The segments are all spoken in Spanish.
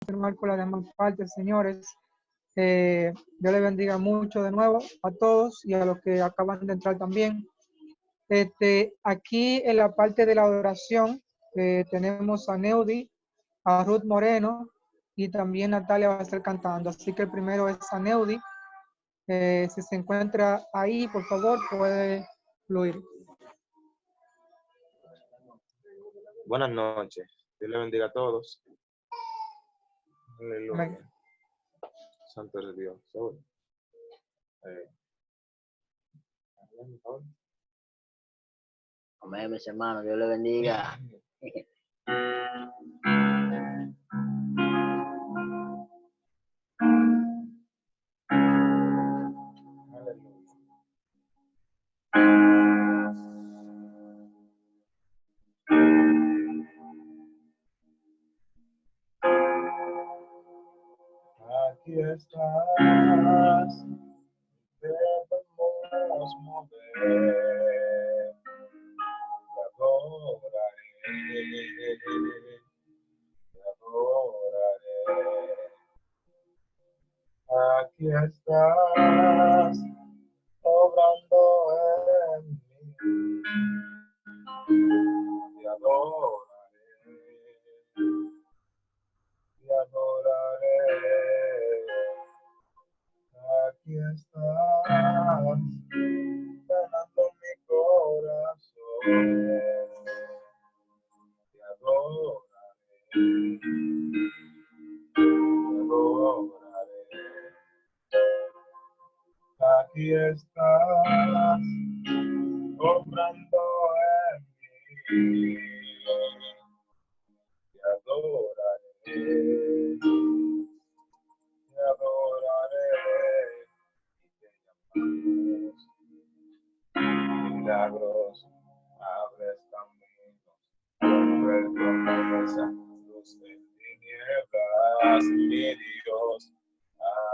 continuar con las demás partes, señores. Dios les bendiga mucho de nuevo a todos y a los que acaban de entrar también. Aquí en la parte de la adoración tenemos a Neudi, a Ruth Moreno y también Natalia va a estar cantando. Así que el primero es a Neudi. Si se encuentra ahí, por favor, puede fluir. Buenas noches. Dios le bendiga a todos. Aleluya. Amén. Santo es Dios. Amén, mis hermanos. Dios le bendiga. Aquí estás, debemos mover, te adoraré. Aquí estás, obrando en mí, te adoraré, te adoraré. Aquí estás, ganando mi corazón, te adoraré, te adoraré. Aquí estás, obrando en mí, te adoraré, te adoraré. Milagros, abres caminos, rompes promesa, luz en tinieblas, mi Dios,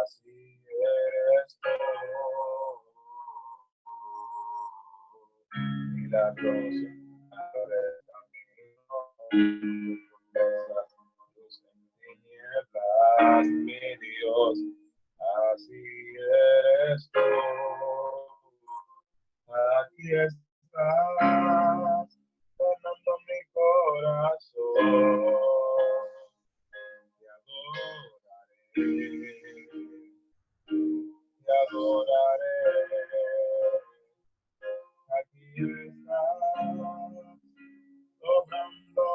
así eres tú. Milagros, abres caminos, luz en tinieblas, mi Dios, así eres tú. Aquí estás, sonando mi corazón, te adoraré, aquí estás, obrando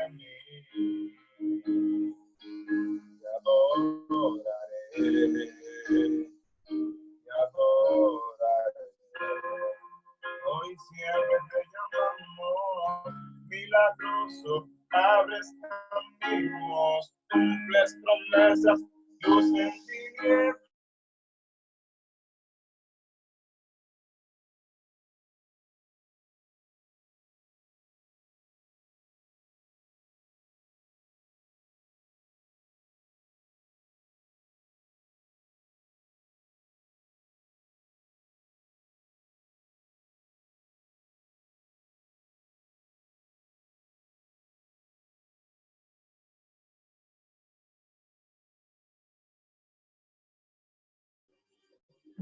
en mí, te adoraré, te adoraré. Hoy siempre te llamamos milagroso, abres caminos, cumples promesas, luz en tinieblas.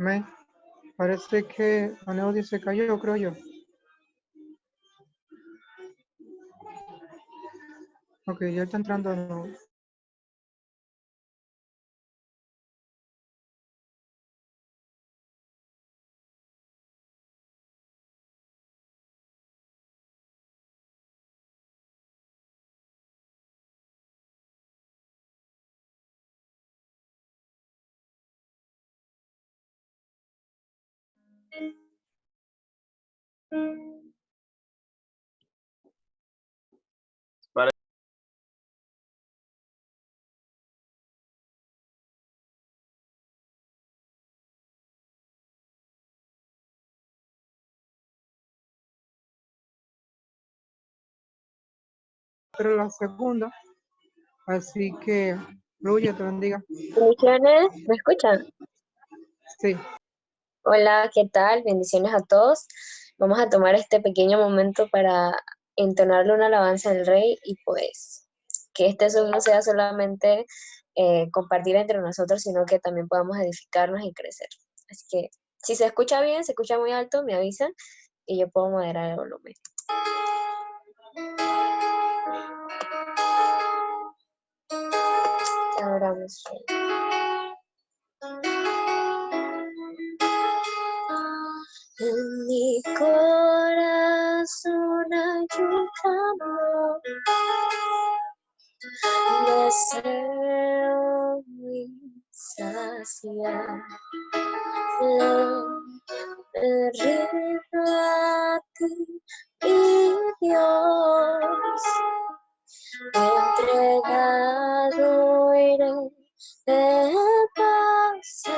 Amén. Parece que a Neudi se cayó, creo yo. Ok, ya está entrando de nuevo. Pero la segunda, así que fluye, te bendiga. Bendiciones, ¿me escuchan? Sí. Hola, ¿qué tal? Bendiciones a todos. Vamos a tomar este pequeño momento para entonarle una alabanza al Rey y pues que este Zoom no sea solamente compartir entre nosotros, sino que también podamos edificarnos y crecer. Así que si se escucha bien, se escucha muy alto, me avisan y yo puedo moderar el volumen. Ahora vamos. En mi corazón hay un clamor, deseo insaciable, me rindo a ti, mi Dios, entregado iré de paz a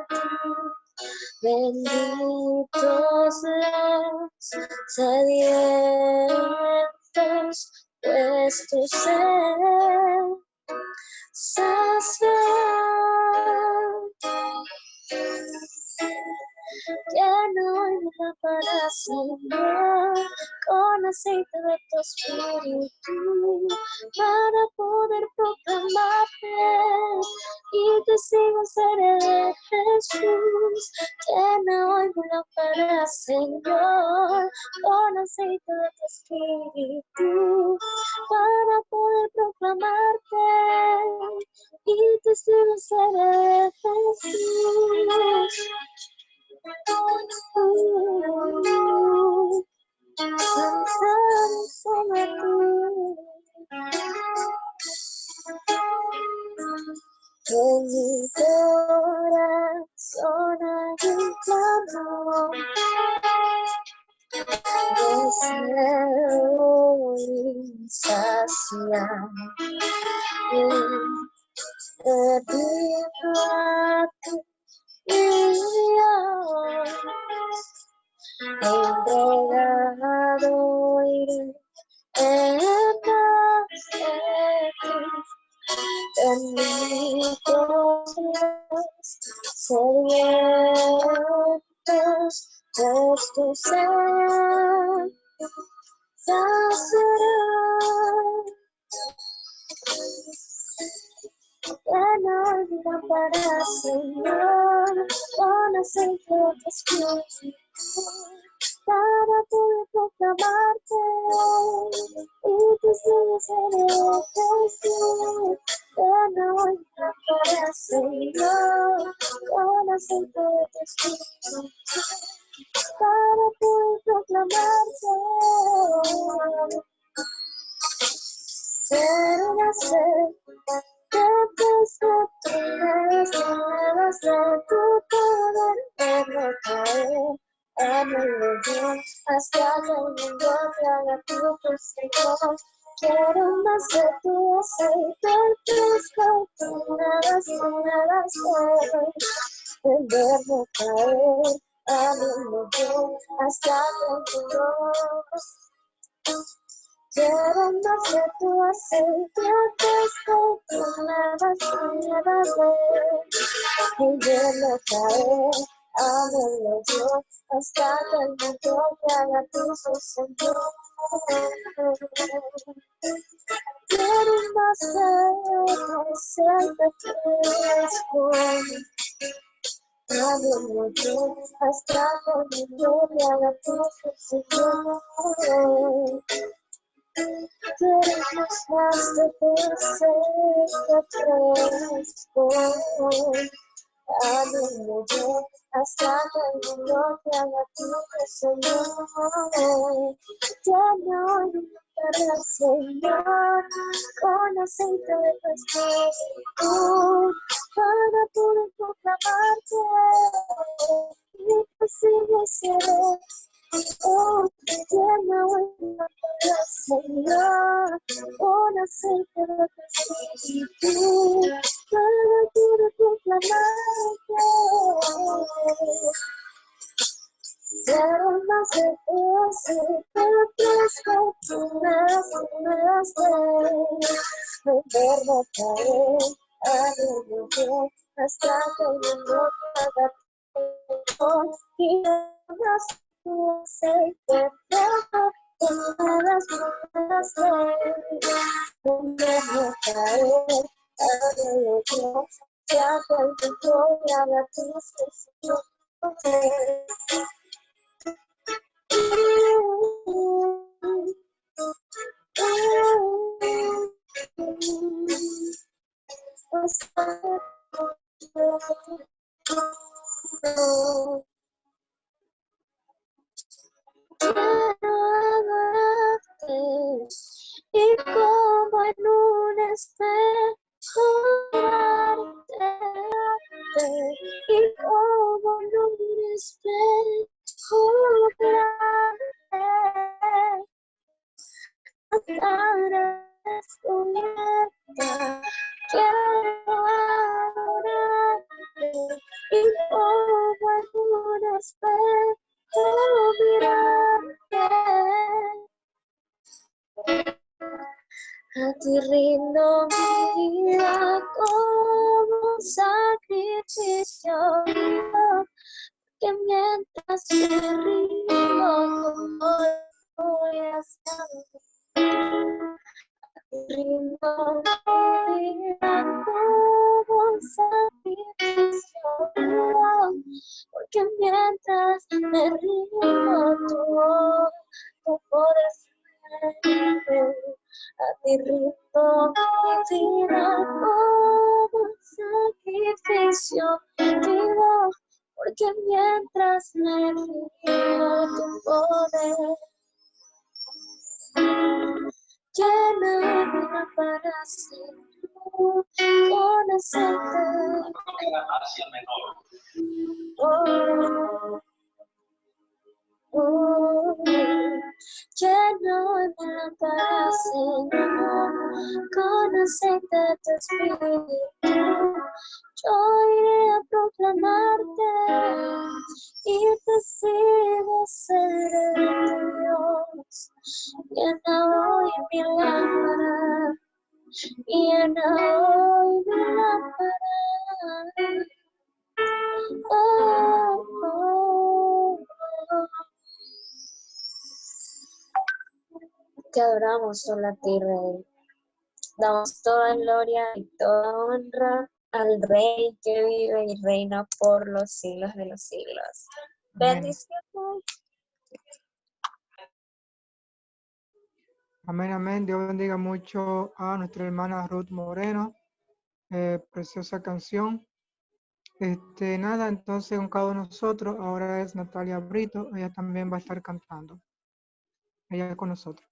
ti. Benditos los sedientos, pues tu sed saciará. Lleno mi lámpara, Señor, con aceite de tu espíritu, para poder proclamarte y testigo seré de Jesús. Llena hoy mi lámpara, Señor, con aceite de tu espíritu, para poder proclamarte y testigo seré de Jesús. En mi corazón hay un clamor, deseo insaciable, te pido a ti, Dios, entregado iré en paz de ti. Benditos los sedientos, pues tu sed saciará. Llena mi lámpara, Señor, con aceite de tu espíritu, para poder proclamarte y testigo seré de Jesús. Llena mi lámpara, Señor, con aceite de tu espíritu, para poder proclamarte. Ser una sed que nuevas de tu poder, hazme caer, házmelo Dios, hasta que el mundo te haga tu Señor. Quiero más de tu aceite fresco, tu nuevas de, verme caer, házmelo Dios, hasta que el mundo. Quiero más de tu aceite fresco, tu nuevas y verme caer, házmelo Dios, hasta que el mundo te haga tu Señor. Quiero más de tu aceite fresco, házmelo Dios, hasta que el mundo te haga tu Señor. Queremos más de tu aceite fresco, házmelo Dios, hasta que el mundo te haga tu Señor. Llena hoy mi lámpara, Señor, con aceite de tu espíritu, para poder proclamarte y testigo seré. Oh, llena hoy mi lámpara, Señor, con aceite de tu espíritu, para poder proclamarte. Quiero más de tu aceite fresco, tu nuevas de verme caer, házmelo Dios, hasta que el mundo te haga tu. Quiero más de tu aceite fresco, todas puedas ver, donde caer, lo que se ha vuelto gloria a ti, Señor. Y como en un espejo mirarte, y como en un espejo mirarte, cantar descubierta, quiero adorarte, y como en un espejo mirarte. A ti rindo mi vida como sacrificio vivo, que mientras me rindo como voy a a ti rindo mi vida como sacrificio vivo, porque mientras me rindo tu poder ser. A ti rindo mi vida como sacrificio vivo, porque mientras me rindo tu poder, lléname para siempre con aceite. Oh, oh, lléname para Señor con aceite de tu espíritu. Yo iré a proclamarte y te sigo, seré tu Dios. Llena hoy mi lámpara, llena hoy mi lámpara. Oh, oh, oh. Te adoramos solo a ti, Rey. Damos toda gloria y toda honra al Rey que vive y reina por los siglos de los siglos. Amén. Bendiciones. Amén, amén. Dios bendiga mucho a nuestra hermana Ruth Moreno. Preciosa canción. Nada, entonces con cada uno de nosotros, ahora es Natalia Brito, ella también va a estar cantando. Ella con nosotros.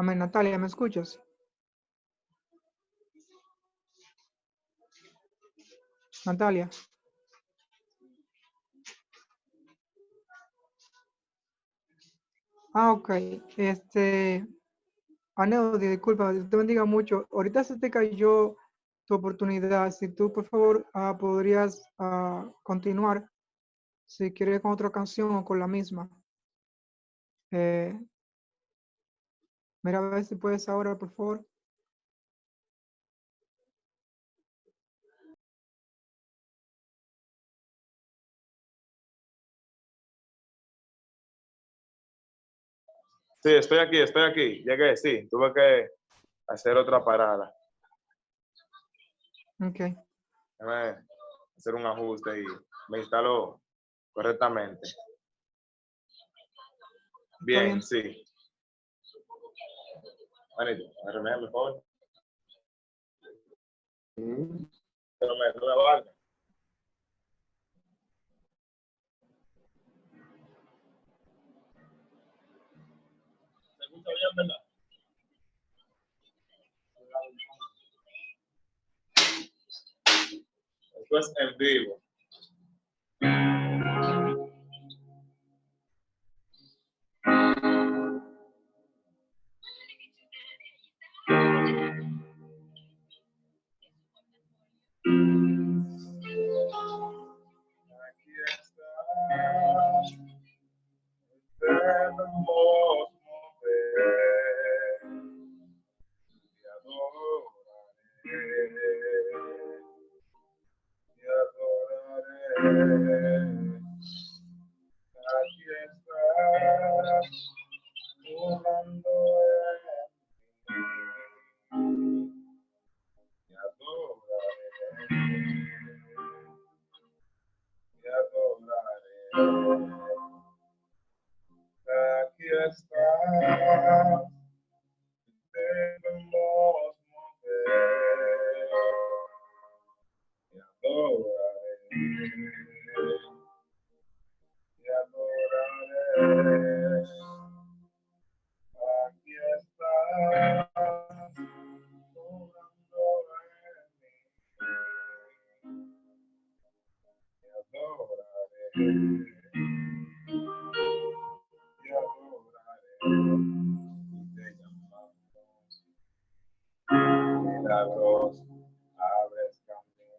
Amén, Natalia, ¿me escuchas? Natalia. Ok. Aneudi, disculpa, Dios te bendiga mucho. Ahorita se te cayó tu oportunidad. Si tú, por favor, podrías continuar, si quieres con otra canción o con la misma. Mira a ver si puedes ahora, por favor. Sí, estoy aquí. Llegué, sí. Tuve que hacer otra parada. Ok. Déjame hacer un ajuste y me instaló correctamente. Está Bien, bien. sí. Manito, arremé, por favor. Pero me valga. ¿Se escucha bien, verdad? Esto es en vivo. Aquí estás, jugando en mí. Te adoraré, te adoraré. Aquí estás, debemos mover. Te adoraré, te adoraré. Aquí estás, jugando en mí. Te adoraré, te adoraré. Te llamamos milagros, abres camino,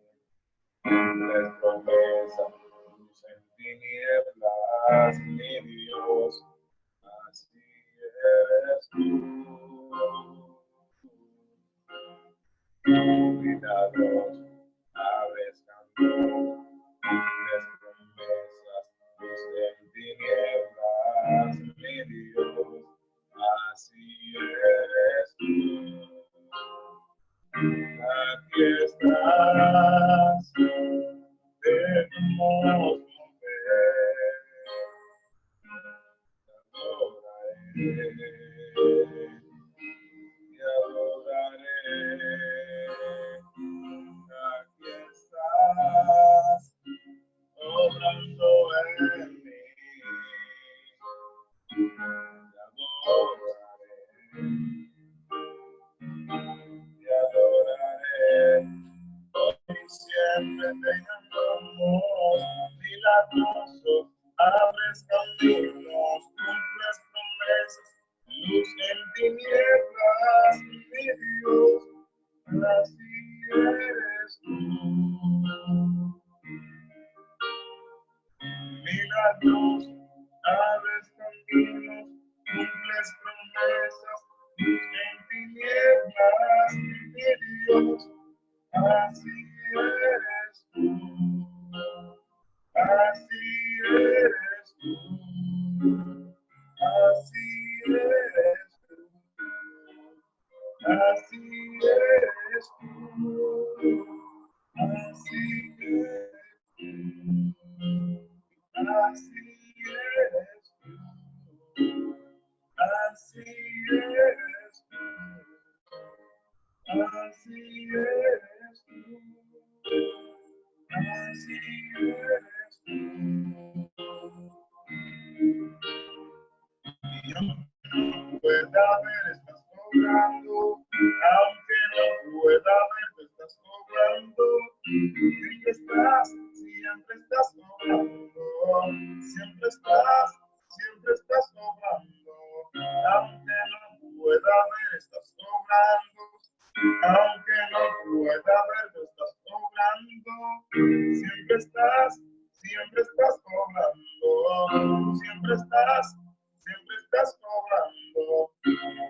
cumples promesas, luz en tinieblas, mi Dios, así eres tú. Milagros, abres camino, cumples promesas, luz en tinieblas, mi Dios, así eres tú. Aquí estás, debemos mover. Te adoraré, aquí estás, obrando en mí. Te adoraré, te adoraré, hoy siempre te llamamos milagroso, abres caminos, cumples promesas, luz en tinieblas, mi Dios, así eres tú. Milagros, abres caminos, cumples promesas, luz en tinieblas, mi Dios, así eres tú. Así eres tú. Así eres tú. Así eres tú. Así eres tú. Así eres tú. Así eres tú. Así eres tú. Así eres tú. Y aunque no pueda ver, estás obrando. Aunque no pueda ver, te estás obrando. Siempre estás obrando. Siempre estás obrando. Aunque no pueda ver, estás obrando. Aunque no pueda ver, te estás obrando. Siempre estás obrando. Siempre estás obrando.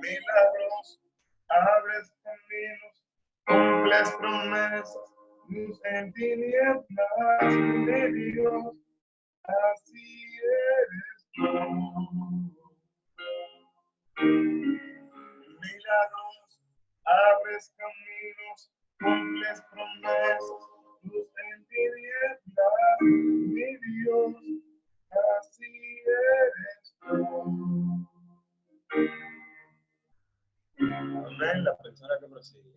Milagros, abres caminos, cumples promesas, luz en tinieblas, mi Dios, así eres tú. Milagros, abres caminos, cumples promesas, luz en tinieblas, mi Dios, así eres tú. Amén. La persona que prosigue.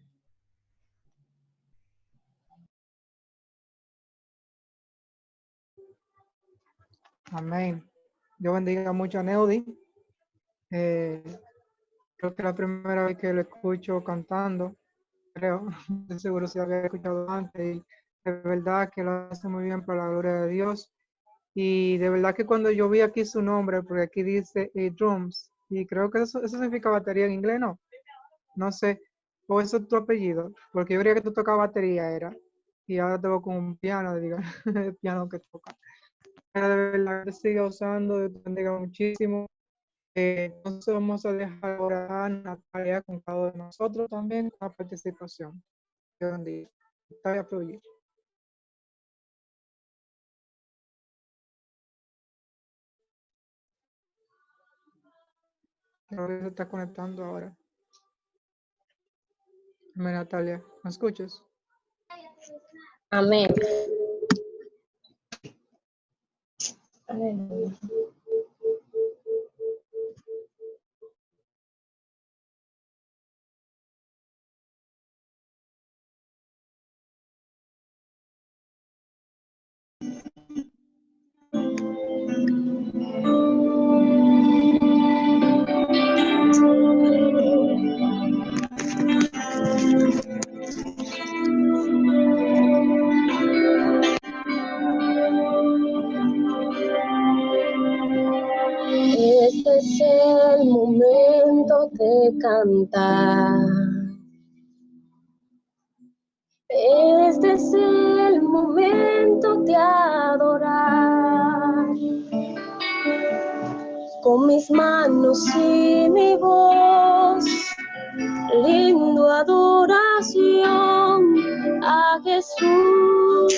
Amén. Dios bendiga mucho a Neudi. Creo que es la primera vez que lo escucho cantando. Creo, de seguro si había escuchado antes. Y de verdad que lo hace muy bien para la gloria de Dios. Y de verdad que cuando yo vi aquí su nombre, porque aquí dice drums, y creo que eso significa batería en inglés, ¿no? No sé, o eso es tu apellido, porque yo creía que tú tocabas batería, era. Y ahora te veo con un piano, digo, el piano que toca. Pero de verdad que sigue usando, Dios te bendiga muchísimo. Entonces vamos a dejar ahora a Natalia con cada uno de nosotros también con la participación. Dios bendiga. Natalia, fluye. Creo que se está conectando ahora. Dime, Natalia, ¿me escuchas? Amén. Aleluya. Este es el momento de cantar. Este es el momento de adorar. Con mis manos y mi voz, rindo adoración a Jesús,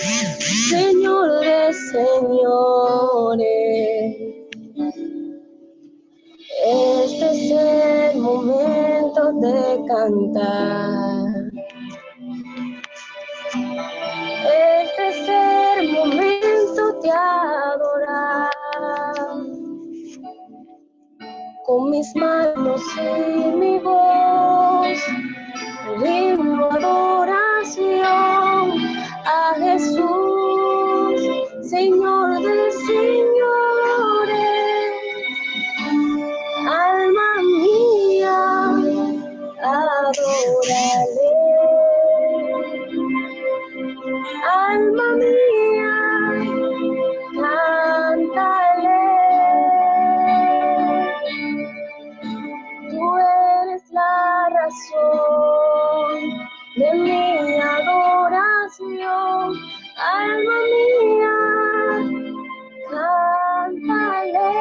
Señor de señores. Este es el momento de cantar. Este es el momento de adorar. Con mis manos y mi voz, rindo adoración a Jesús, Señor de señores. Alma mía, adórale. Alma mía, cántale. Tú eres la razón de mi adoración. Alma mía, cántale.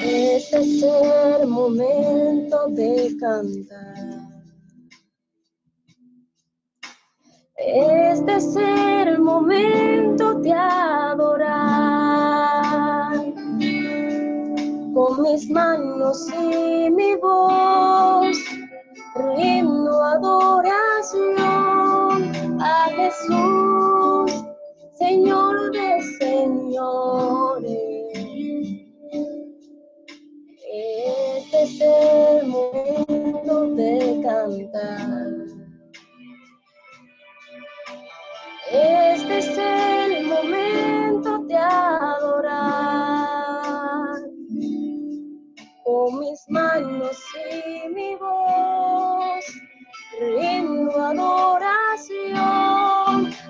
Este es el momento de cantar. Este es el momento de adorar. Con mis manos y mi voz, rindo adoración a Jesús, Señor de señores. Este es el momento de cantar. Este es el momento de adorar. Con mis manos y mi voz, rindo adoración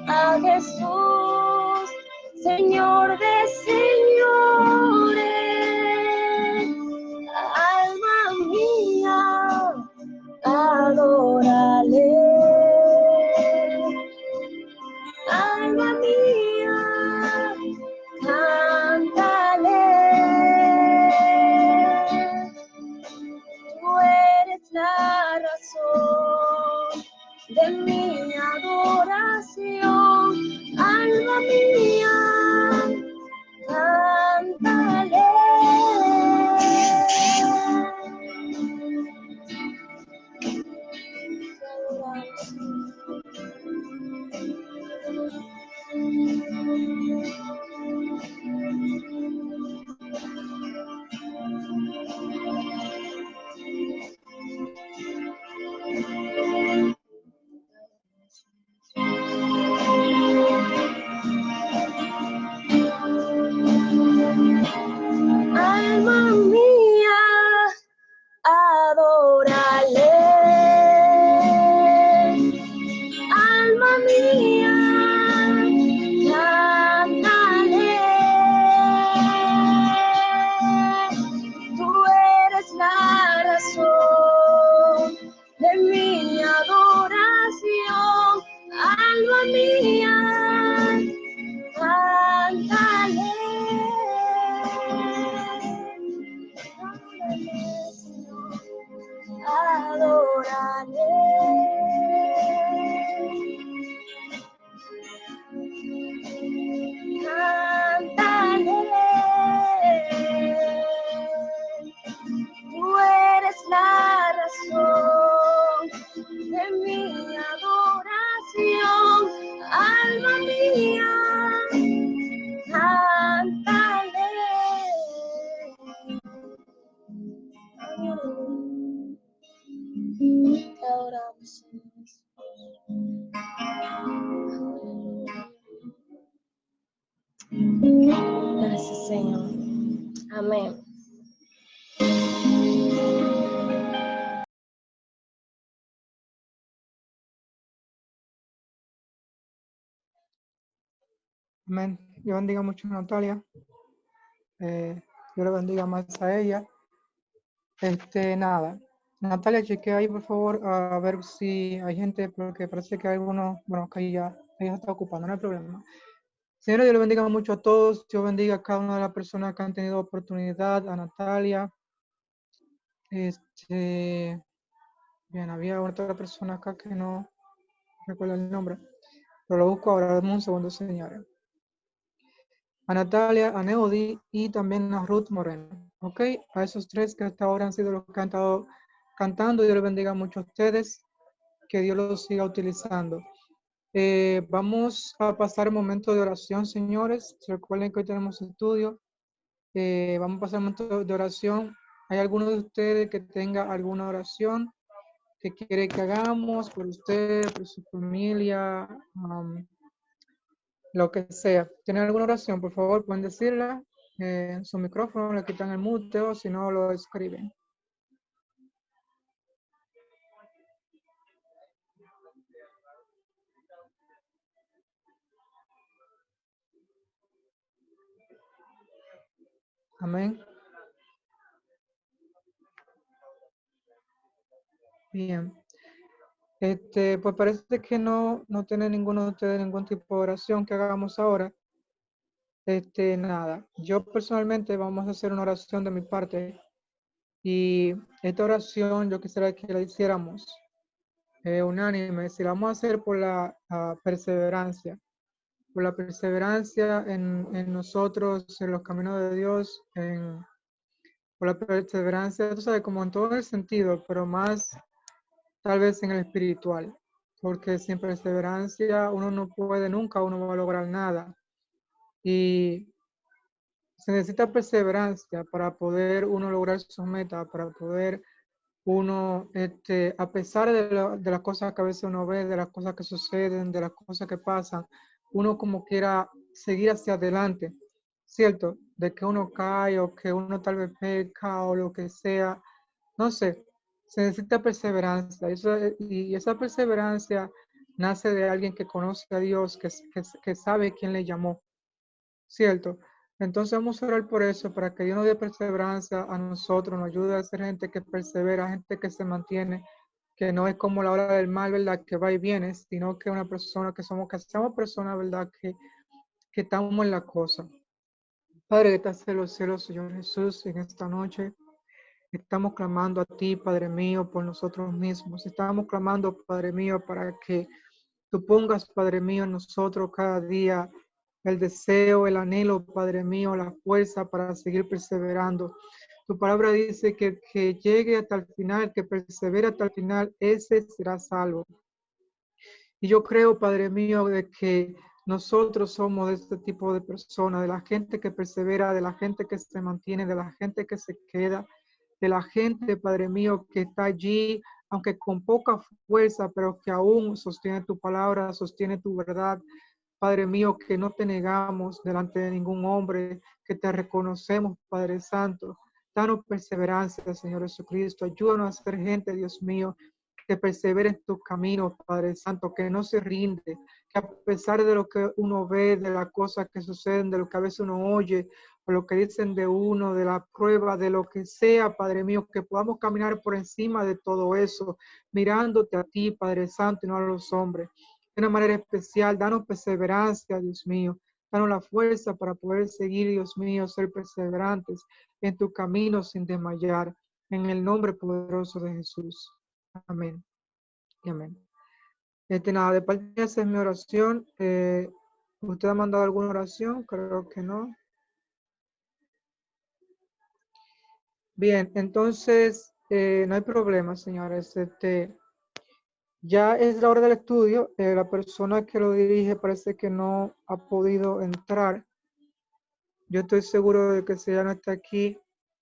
a Jesús, Señor de señores. Alma mía, adórale. Alma mía, cántale. Tú eres la razón de mi adoración. Alma mía, cántale. Alma mía, adórale. Alma mía, cántale. Tú eres la razón de mi adoración. Alma mía, cántale. Adórale. adoramos. Gracias, Señor. Amén. Amén. Dios bendiga mucho a Natalia. Dios le bendiga más a ella. Nada. Natalia, chequea ahí, por favor, a ver si hay gente, porque parece que hay algunos, bueno, que ahí ya está ocupando, no hay problema. Señora, Dios le bendiga mucho a todos. Dios bendiga a cada una de las personas que han tenido oportunidad, a Natalia. Bien, había otra persona acá que no recuerdo el nombre, pero lo busco ahora, dame un segundo, señores. A Natalia, a Neudi y también a Ruth Moreno, ¿ok? A esos tres que hasta ahora han sido los que han estado cantando. Dios les bendiga mucho a ustedes, que Dios los siga utilizando. Vamos a pasar un momento de oración, señores. Recuerden que hoy tenemos estudio. Vamos a pasar un momento de oración. ¿Hay alguno de ustedes que tenga alguna oración que quiere que hagamos por usted, por su familia, lo que sea? ¿Tienen alguna oración? Por favor, pueden decirla en su micrófono, le quitan el mute o si no lo escriben. Amén. Bien. Pues parece que no tiene ninguno de ustedes ningún tipo de oración que hagamos ahora. Nada. Yo personalmente vamos a hacer una oración de mi parte. Y esta oración yo quisiera que la hiciéramos unánime. Si la vamos a hacer por la perseverancia. Por la perseverancia en nosotros, en los caminos de Dios, por la perseverancia, tú sabes, como en todo el sentido, pero más tal vez en el espiritual, porque sin perseverancia uno no puede nunca, uno va a lograr nada. Y se necesita perseverancia para poder uno lograr sus metas, para poder uno, a pesar de las cosas que a veces uno ve, de las cosas que suceden, de las cosas que pasan, uno como quiera seguir hacia adelante, ¿cierto? De que uno cae o que uno tal vez peca o lo que sea, no sé, se necesita perseverancia. Y esa perseverancia nace de alguien que conoce a Dios, que sabe quién le llamó, ¿cierto? Entonces vamos a orar por eso, para que Dios nos dé perseverancia a nosotros, nos ayude a ser gente que persevera, gente que se mantiene, que no es como la hora del mal, ¿verdad? Que va y viene, sino que una persona que somos personas, ¿verdad? Que estamos en la cosa. Padre que estás en los cielos, Señor Jesús, en esta noche estamos clamando a ti, Padre mío, por nosotros mismos. Estamos clamando, Padre mío, para que tú pongas, Padre mío, en nosotros cada día el deseo, el anhelo, Padre mío, la fuerza para seguir perseverando. Tu palabra dice que llegue hasta el final, que persevere hasta el final, ese será salvo. Y yo creo, Padre mío, de que nosotros somos de este tipo de personas, de la gente que persevera, de la gente que se mantiene, de la gente que se queda, de la gente, Padre mío, que está allí, aunque con poca fuerza, pero que aún sostiene tu palabra, sostiene tu verdad. Padre mío, que no te negamos delante de ningún hombre, que te reconocemos, Padre Santo. Danos perseverancia, Señor Jesucristo. Ayúdanos a ser gente, Dios mío, que persevere en tus caminos, Padre Santo, que no se rinde, que a pesar de lo que uno ve, de las cosas que suceden, de lo que a veces uno oye, o lo que dicen de uno, de la prueba, de lo que sea, Padre mío, que podamos caminar por encima de todo eso, mirándote a ti, Padre Santo, y no a los hombres. De una manera especial, danos perseverancia, Dios mío. Danos la fuerza para poder seguir, Dios mío, ser perseverantes en tu camino sin desmayar. En el nombre poderoso de Jesús. Amén. Y amén. Nada, de parte de esa es mi oración. ¿Usted ha mandado alguna oración? Creo que no. Bien, entonces, no hay problema, señores. Ya es la hora del estudio. La persona que lo dirige parece que no ha podido entrar. Yo estoy seguro de que si ella no está aquí,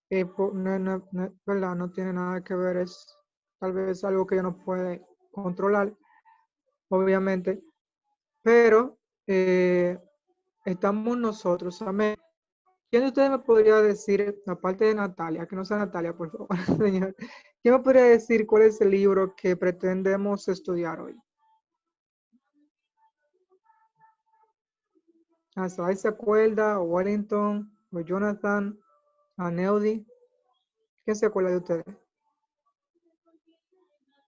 ¿verdad? No tiene nada que ver. tal vez algo que ella no puede controlar, obviamente, pero estamos nosotros, amén. ¿Quién de ustedes me podría decir, aparte de Natalia, que no sea Natalia, por favor, señor, quién me podría decir cuál es el libro que pretendemos estudiar hoy? ¿Hasta ahí se acuerda? ¿O Wellington? ¿O Jonathan? ¿A Neudi? ¿Quién se acuerda de ustedes?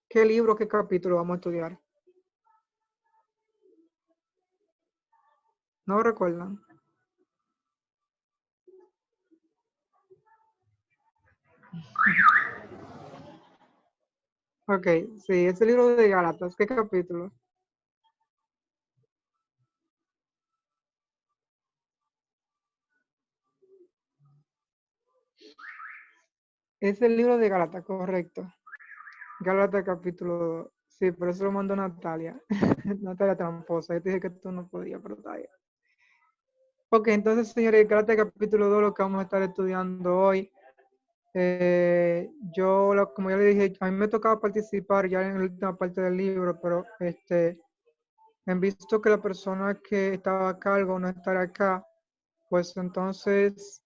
¿Qué libro, qué capítulo vamos a estudiar? ¿No recuerdan? Ok, sí, es el libro de Gálatas. ¿Qué capítulo? Es el libro de Gálatas, correcto. Gálatas capítulo 2. Sí, por eso lo mandó Natalia. Natalia tramposa. Yo te dije que tú no podías, pero está bien. Ok, entonces, señores, Gálatas capítulo 2, lo que vamos a estar estudiando hoy. Como ya le dije, a mí me tocaba participar ya en la última parte del libro, pero en visto que la persona que estaba a cargo no estará acá, pues entonces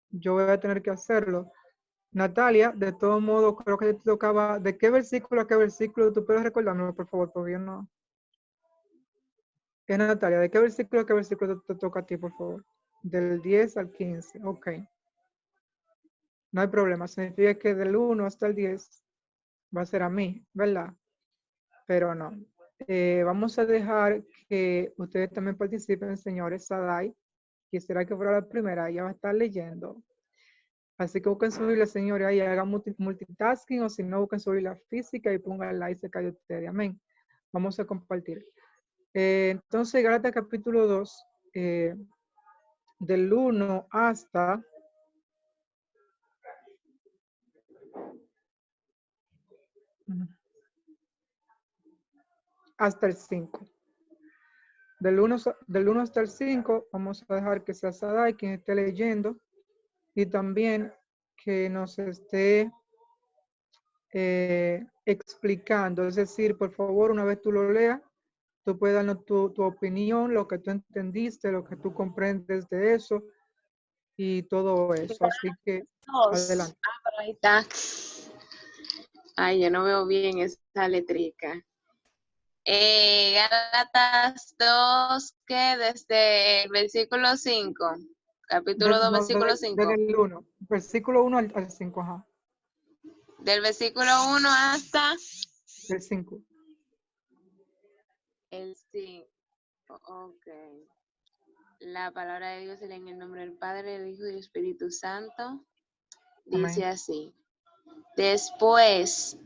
yo voy a tener que hacerlo. Natalia, de todo modo, creo que te tocaba, ¿de qué versículo a qué versículo? ¿Tú puedes recordármelo, por favor? Porque yo no. Es Natalia, ¿de qué versículo a qué versículo te toca a ti, por favor? Del 10 al 15, ok. No hay problema, significa que del 1 hasta el 10 va a ser a mí, ¿verdad? Pero no. Vamos a dejar que ustedes también participen, señores. Sadai, quisiera que fuera la primera, ella va a estar leyendo. Así que busquen su Biblia, señores, y hagan multitasking, o si no, busquen su Biblia física y pongan like cerca de ustedes. Amén. Vamos a compartir. Entonces, Gálatas capítulo 2, del 1 hasta el 5. Del 1 hasta el 5, vamos a dejar que sea Sadai quien esté leyendo y también que nos esté explicando. Es decir, por favor, una vez tú lo leas, tú puedes darnos tu opinión, lo que tú entendiste, lo que tú comprendes de eso y todo eso. Así que, adelante. Pero ahí está. Ay, yo no veo bien esa letrica. Gálatas 2, que desde el versículo 5, capítulo 2, versículo 5. Desde el 1, versículo 1 al 5, ajá. Del versículo 1 hasta El 5. el 5. Ok. La palabra de Dios en el nombre del Padre, del Hijo y del Espíritu Santo. Dice Amén. así. Después,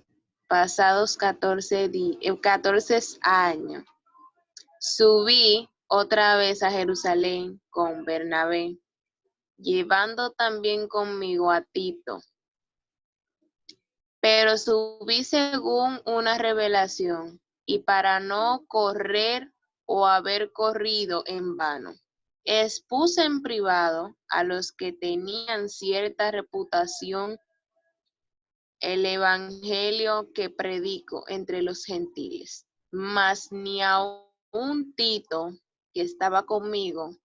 pasados 14 años, subí otra vez a Jerusalén con Bernabé, llevando también conmigo a Tito. Pero subí según una revelación, y para no correr o haber corrido en vano, expuse en privado a los que tenían cierta reputación el evangelio que predico entre los gentiles. Mas ni aun Tito, que estaba conmigo,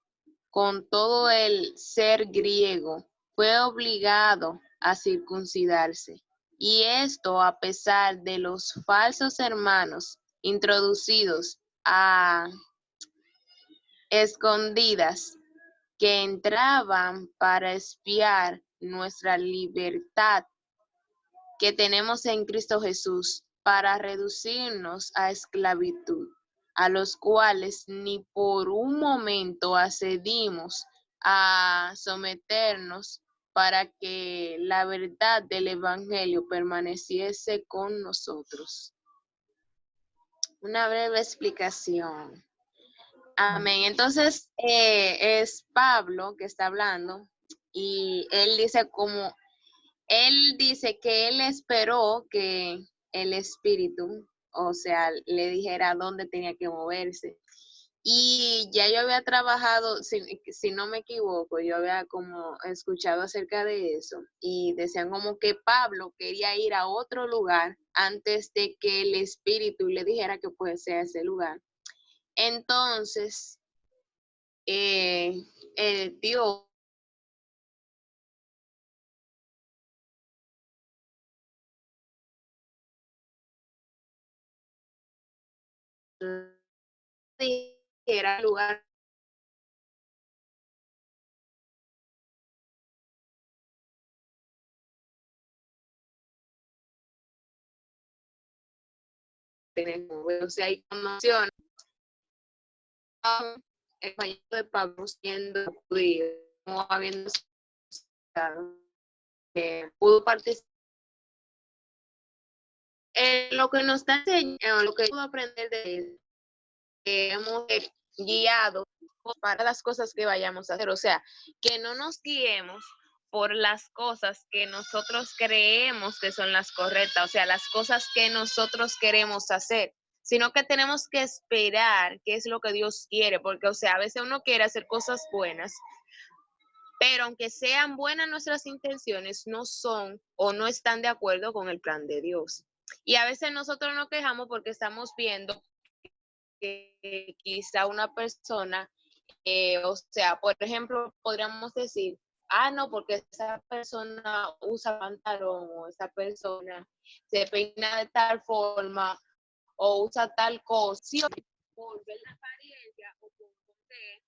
con todo el ser griego, fue obligado a circuncidarse. Y esto a pesar de los falsos hermanos introducidos a escondidas que entraban para espiar nuestra libertad que tenemos en Cristo Jesús para reducirnos a esclavitud, a los cuales ni por un momento accedimos a someternos para que la verdad del Evangelio permaneciese con nosotros. Una breve explicación. Amén. Entonces, es Pablo que está hablando y él dice que él esperó que el Espíritu, o sea, le dijera dónde tenía que moverse. Y ya yo había trabajado, si no me equivoco, yo había como escuchado acerca de eso y decían como que Pablo quería ir a otro lugar antes de que el Espíritu le dijera que puede ser ese lugar. Entonces, Dios dijera el lugar o sea, hay conmoción el compañero de Pablo siendo judío, como habiendo pudo participar. Lo que nos está enseñando, lo que puedo aprender de él, que hemos guiado para las cosas que vayamos a hacer, o sea, que no nos guiemos por las cosas que nosotros creemos que son las correctas, o sea, las cosas que nosotros queremos hacer, sino que tenemos que esperar qué es lo que Dios quiere, porque, o sea, a veces uno quiere hacer cosas buenas, pero aunque sean buenas nuestras intenciones, no son o no están de acuerdo con el plan de Dios. Y a veces nosotros nos quejamos porque estamos viendo que quizá una persona, o sea, por ejemplo, podríamos decir, no, porque esa persona usa pantalón o esa persona se peina de tal forma o usa tal cosa, sí, por ver la apariencia o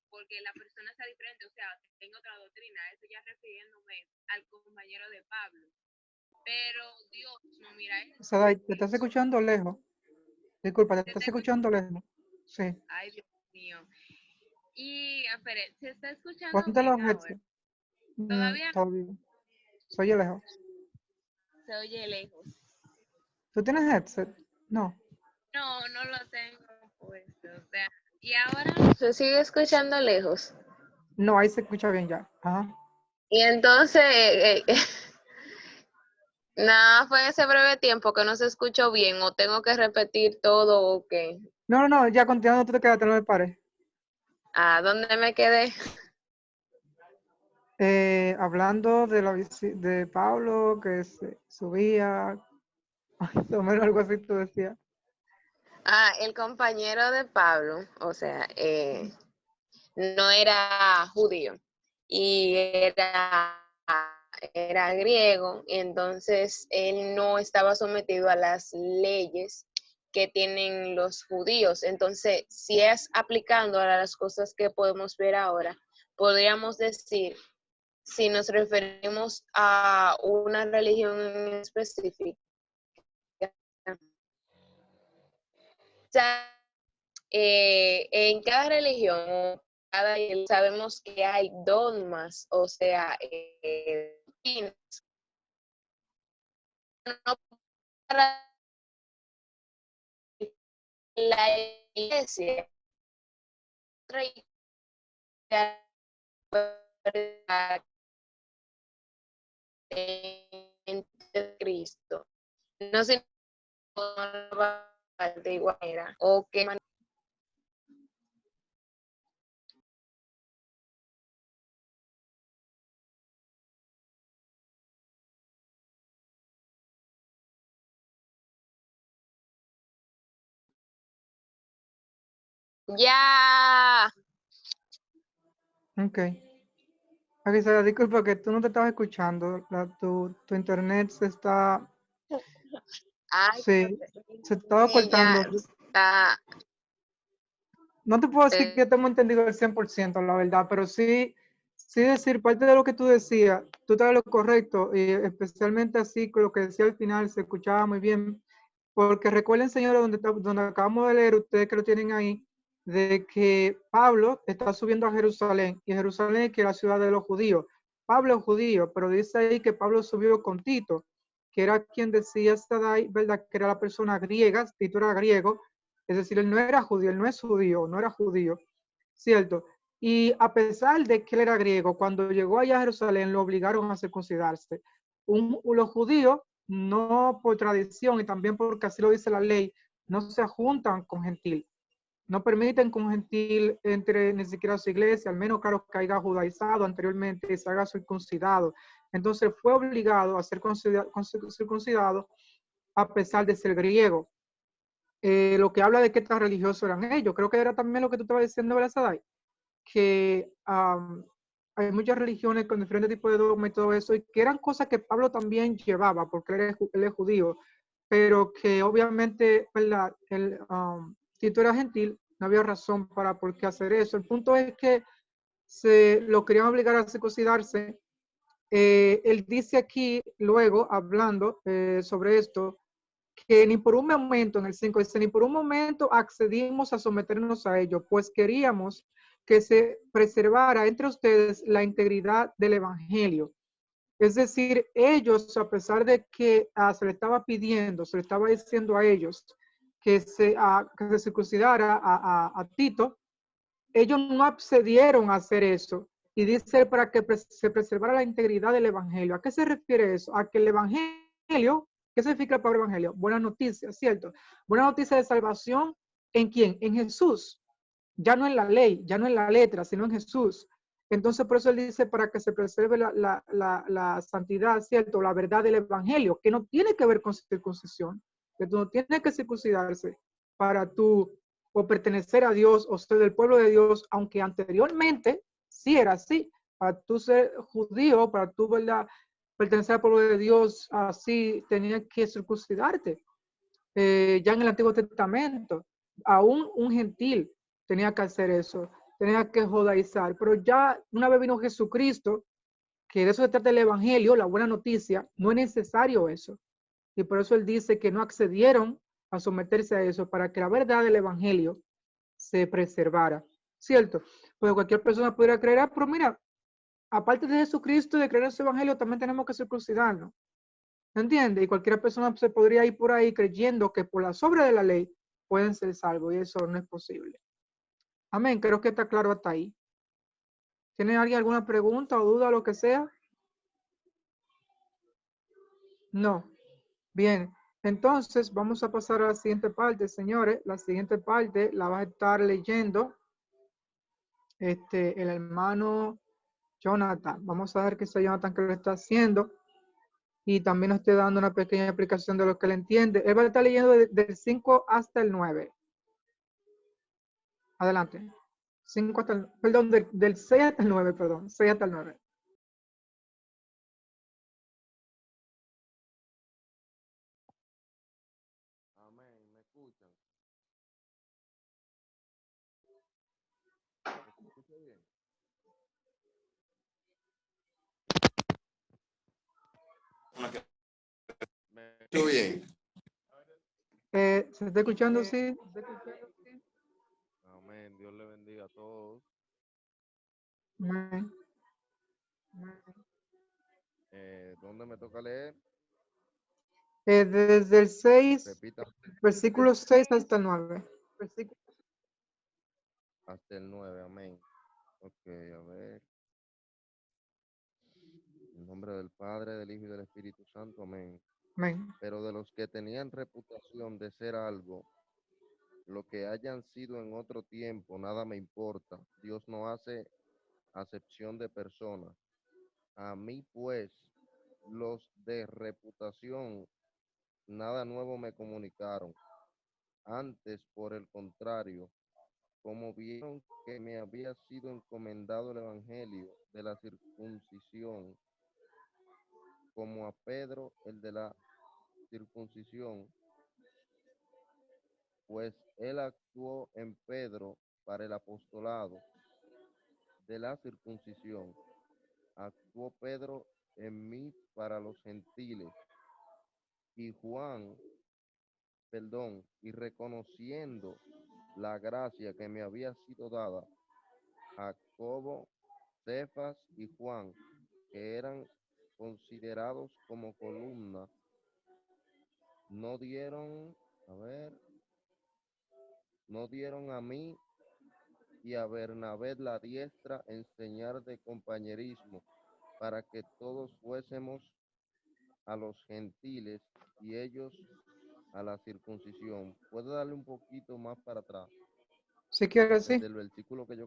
porque la persona está diferente, o sea, tengo otra doctrina, eso ya refiriéndome al compañero de Pablo. Pero Dios no mira eso. Sadai, te estás escuchando lejos. Disculpa, te estás escuchando lejos. Sí. Ay, Dios mío. Y, espere, ¿se está escuchando Ponte bien los ahora? headset. ¿Todavía Todavía. Se oye lejos. se oye lejos? ¿Tú tienes headset? No. No, no lo tengo puesto. O sea, ¿y ahora? ¿Se sigue escuchando lejos? No, ahí se escucha bien ya. Ajá. Y entonces, nada, fue en ese breve tiempo que no se escuchó bien o tengo que repetir todo o qué. No, ya continuando, tú te quedaste, no me pares. ¿Dónde me quedé? Hablando de de Pablo, que se subía, más o menos algo así tú decías. El compañero de Pablo, o sea, no era judío y era griego, y entonces él no estaba sometido a las leyes que tienen los judíos. Entonces, si es aplicando a las cosas que podemos ver ahora, podríamos decir, si nos referimos a una religión en específico, en cada religión, sabemos que hay dogmas, o sea, no para la iglesia en Cristo. No sé de igual manera o qué manera. Ya. Ok. Aquí se disculpa que tú no te estabas escuchando. Tu internet se está... Ay, Sí, se estaba sí, ya cortando. está. No te puedo decir que te hemos entendido el 100%, la verdad, pero sí decir parte de lo que tú decías, tú estabas lo correcto, y especialmente así con lo que decía al final, se escuchaba muy bien, porque recuerden, señores, donde acabamos de leer, ustedes que lo tienen ahí, de que Pablo está subiendo a Jerusalén, y Jerusalén es que es la ciudad de los judíos. Pablo es judío, pero dice ahí que Pablo subió con Tito, que era quien decía Sadai, ¿verdad? Que era la persona griega, Tito era griego, es decir, él no era judío, él no es judío, no era judío, ¿cierto? Y a pesar de que él era griego, cuando llegó allá a Jerusalén lo obligaron a circuncidarse. Los judíos, no por tradición y también porque así lo dice la ley, no se juntan con gentil. No permiten que un gentil entre ni siquiera a su iglesia, al menos claro que haya judaizado anteriormente y se haga circuncidado. Entonces fue obligado a ser circuncidado a pesar de ser griego. Lo que habla de qué tan religiosos eran ellos. Creo que era también lo que tú estabas diciendo, ¿verdad, Sadai? Que hay muchas religiones con diferentes tipos de dogma y todo eso, y que eran cosas que Pablo también llevaba, porque él es judío, pero que obviamente, ¿verdad? Si tú eras gentil, no había razón para por qué hacer eso. El punto es que se lo querían obligar a circuncidarse. Él dice aquí, luego, hablando sobre esto, que ni por un momento, en el 5 dice, ni por un momento accedimos a someternos a ello, pues queríamos que se preservara entre ustedes la integridad del evangelio. Es decir, ellos, a pesar de que se le estaba pidiendo, se le estaba diciendo a ellos que se circuncidara a Tito, ellos no accedieron a hacer eso. Y dice para que se preservara la integridad del evangelio. ¿A qué se refiere eso? A que el evangelio, ¿qué significa el palabra evangelio? Buena noticia, ¿cierto? Buena noticia de salvación, ¿en quién? En Jesús. Ya no en la ley, ya no en la letra, sino en Jesús. Entonces, por eso él dice para que se preserve la santidad, ¿cierto? La verdad del evangelio, que no tiene que ver con circuncisión, que tú no tienes que circuncidarse para tú o pertenecer a Dios o ser del pueblo de Dios, aunque anteriormente sí era así. Para tú ser judío, para tú, ¿verdad?, pertenecer al pueblo de Dios, así tenías que circuncidarte. Ya en el Antiguo Testamento, aún un gentil tenía que hacer eso, tenía que judaizar, pero ya una vez vino Jesucristo, que de eso se trata el Evangelio, la buena noticia, no es necesario eso. Y por eso él dice que no accedieron a someterse a eso para que la verdad del Evangelio se preservara. ¿Cierto? Pues cualquier persona pudiera creer, pero mira, aparte de Jesucristo y de creer en su Evangelio, también tenemos que circuncidarnos. ¿Entiendes? Y cualquier persona se podría ir por ahí creyendo que por las obras de la ley pueden ser salvos y eso no es posible. Amén. Creo que está claro hasta ahí. ¿Tiene alguien alguna pregunta o duda o lo que sea? No. Bien. Entonces vamos a pasar a la siguiente parte, señores. La siguiente parte la va a estar leyendo el hermano Jonathan. Vamos a ver qué es Jonathan que lo está haciendo. Y también nos estoy dando una pequeña explicación de lo que él entiende. Él va a estar leyendo del 5 hasta el 9. Adelante. 5 hasta el, perdón, del 6 hasta el 9, perdón. 6 hasta el 9. Amén. ¿Me escuchan? ¿Me escucha bien? ¿Me escucho bien? ¿Se está escuchando? Sí. Amén. Dios le bendiga a todos. Amén. ¿Dónde me toca leer? Desde el 6, Repita. versículo 6 hasta el 9. Hasta el 9. Amén. Ok, a ver. En nombre del Padre, del Hijo y del Espíritu Santo. Amén. Amén. Pero de los que tenían reputación de ser algo, lo que hayan sido en otro tiempo, nada me importa. Dios no hace acepción de personas. A mí, pues, los de reputación, nada nuevo me comunicaron. Antes, por el contrario, como vieron que me había sido encomendado el evangelio de la circuncisión, como a Pedro el de la circuncisión, pues él actuó en Pedro para el apostolado de la circuncisión. Actuó Pedro en mí para los gentiles. Y Juan, perdón, y reconociendo la gracia que me había sido dada, Jacobo, Cefas y Juan, que eran considerados como columna, no dieron, no dieron a mí y a Bernabé la diestra enseñar de compañerismo, para que todos fuésemos a los gentiles y ellos a la circuncisión. ¿Puede darle un poquito más para atrás? Si quieres, sí. Desde el versículo que yo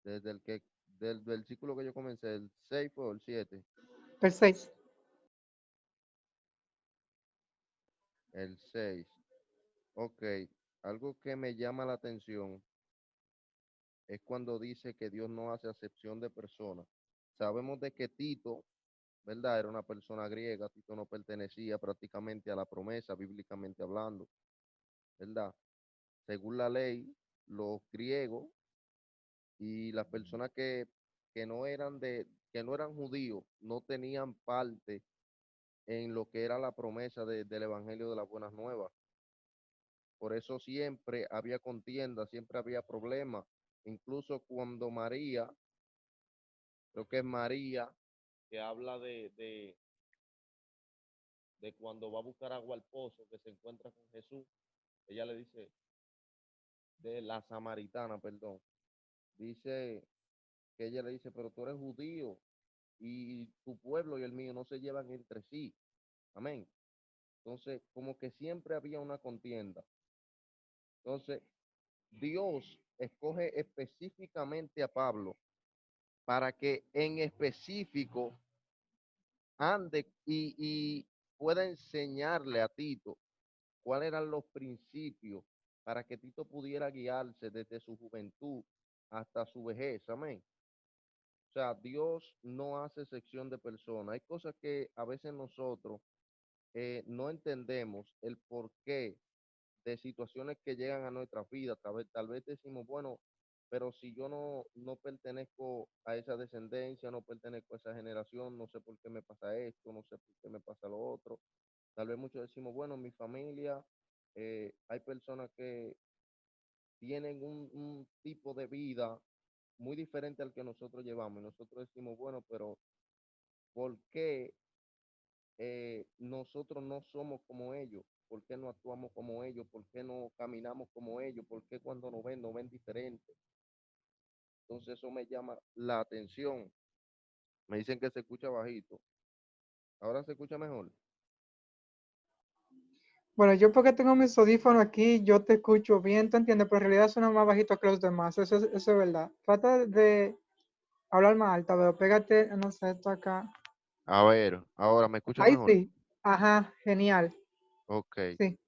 desde el que del versículo que yo comencé, el 6 fue o el 7. El 6. El 6. Ok, algo que me llama la atención es cuando dice que Dios no hace acepción de personas. Sabemos de que Tito, ¿verdad? Era una persona griega, Tito no pertenecía prácticamente a la promesa, bíblicamente hablando, ¿verdad? Según la ley, los griegos y las personas que no eran que no eran judíos, no tenían parte en lo que era la promesa del evangelio de las buenas nuevas. Por eso siempre había contienda, siempre había problemas. Incluso cuando María, creo que es María, que habla de cuando va a buscar agua al pozo, que se encuentra con Jesús, ella le dice, de la samaritana, perdón, dice que ella le dice, pero tú eres judío y tu pueblo y el mío no se llevan entre sí. Amén. Entonces, como que siempre había una contienda. Entonces, Dios escoge específicamente a Pablo para que en específico ande y pueda enseñarle a Tito cuáles eran los principios para que Tito pudiera guiarse desde su juventud hasta su vejez. Amén. O sea, Dios no hace sección de personas. Hay cosas que a veces nosotros no entendemos el porqué de situaciones que llegan a nuestra vida. Tal vez decimos, bueno, pero si yo no pertenezco a esa descendencia, no pertenezco a esa generación, no sé por qué me pasa esto, no sé por qué me pasa lo otro. Tal vez muchos decimos, bueno, en mi familia hay personas que tienen un tipo de vida muy diferente al que nosotros llevamos. Y nosotros decimos, bueno, pero ¿por qué nosotros no somos como ellos? ¿Por qué no actuamos como ellos? ¿Por qué no caminamos como ellos? ¿Por qué cuando nos ven diferente? Entonces eso me llama la atención. Me dicen que se escucha bajito. Ahora se escucha mejor. Bueno, yo porque tengo mis audífonos aquí, yo te escucho bien, ¿te entiendes? Pero en realidad suena más bajito que los demás, eso es verdad. Trata de hablar más alto, pero pégate, no sé, esto acá. A ver, ahora me escucha Ahí mejor. sí. Ajá, genial. Ok, Sí.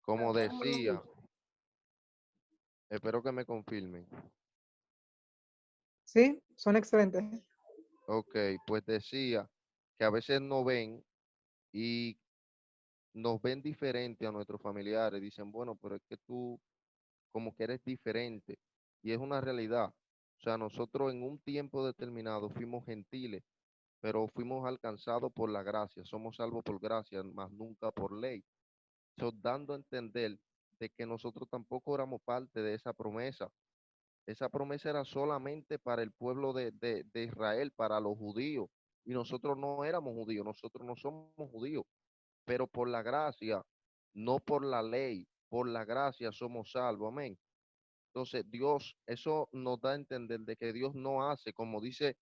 como decía, espero que me confirmen. Sí, son excelentes. Ok, pues decía que a veces nos ven y nos ven diferente a nuestros familiares. Dicen, bueno, pero es que tú como que eres diferente. Y es una realidad. O sea, nosotros en un tiempo determinado fuimos gentiles, pero fuimos alcanzados por la gracia. Somos salvos por gracia, más nunca por ley. Eso dando a entender de que nosotros tampoco éramos parte de esa promesa. Esa promesa era solamente para el pueblo de Israel, para los judíos. Y nosotros no éramos judíos, nosotros no somos judíos, pero por la gracia, no por la ley, por la gracia somos salvos. Amén. Entonces, Dios, eso nos da a entender de que Dios no hace, como dice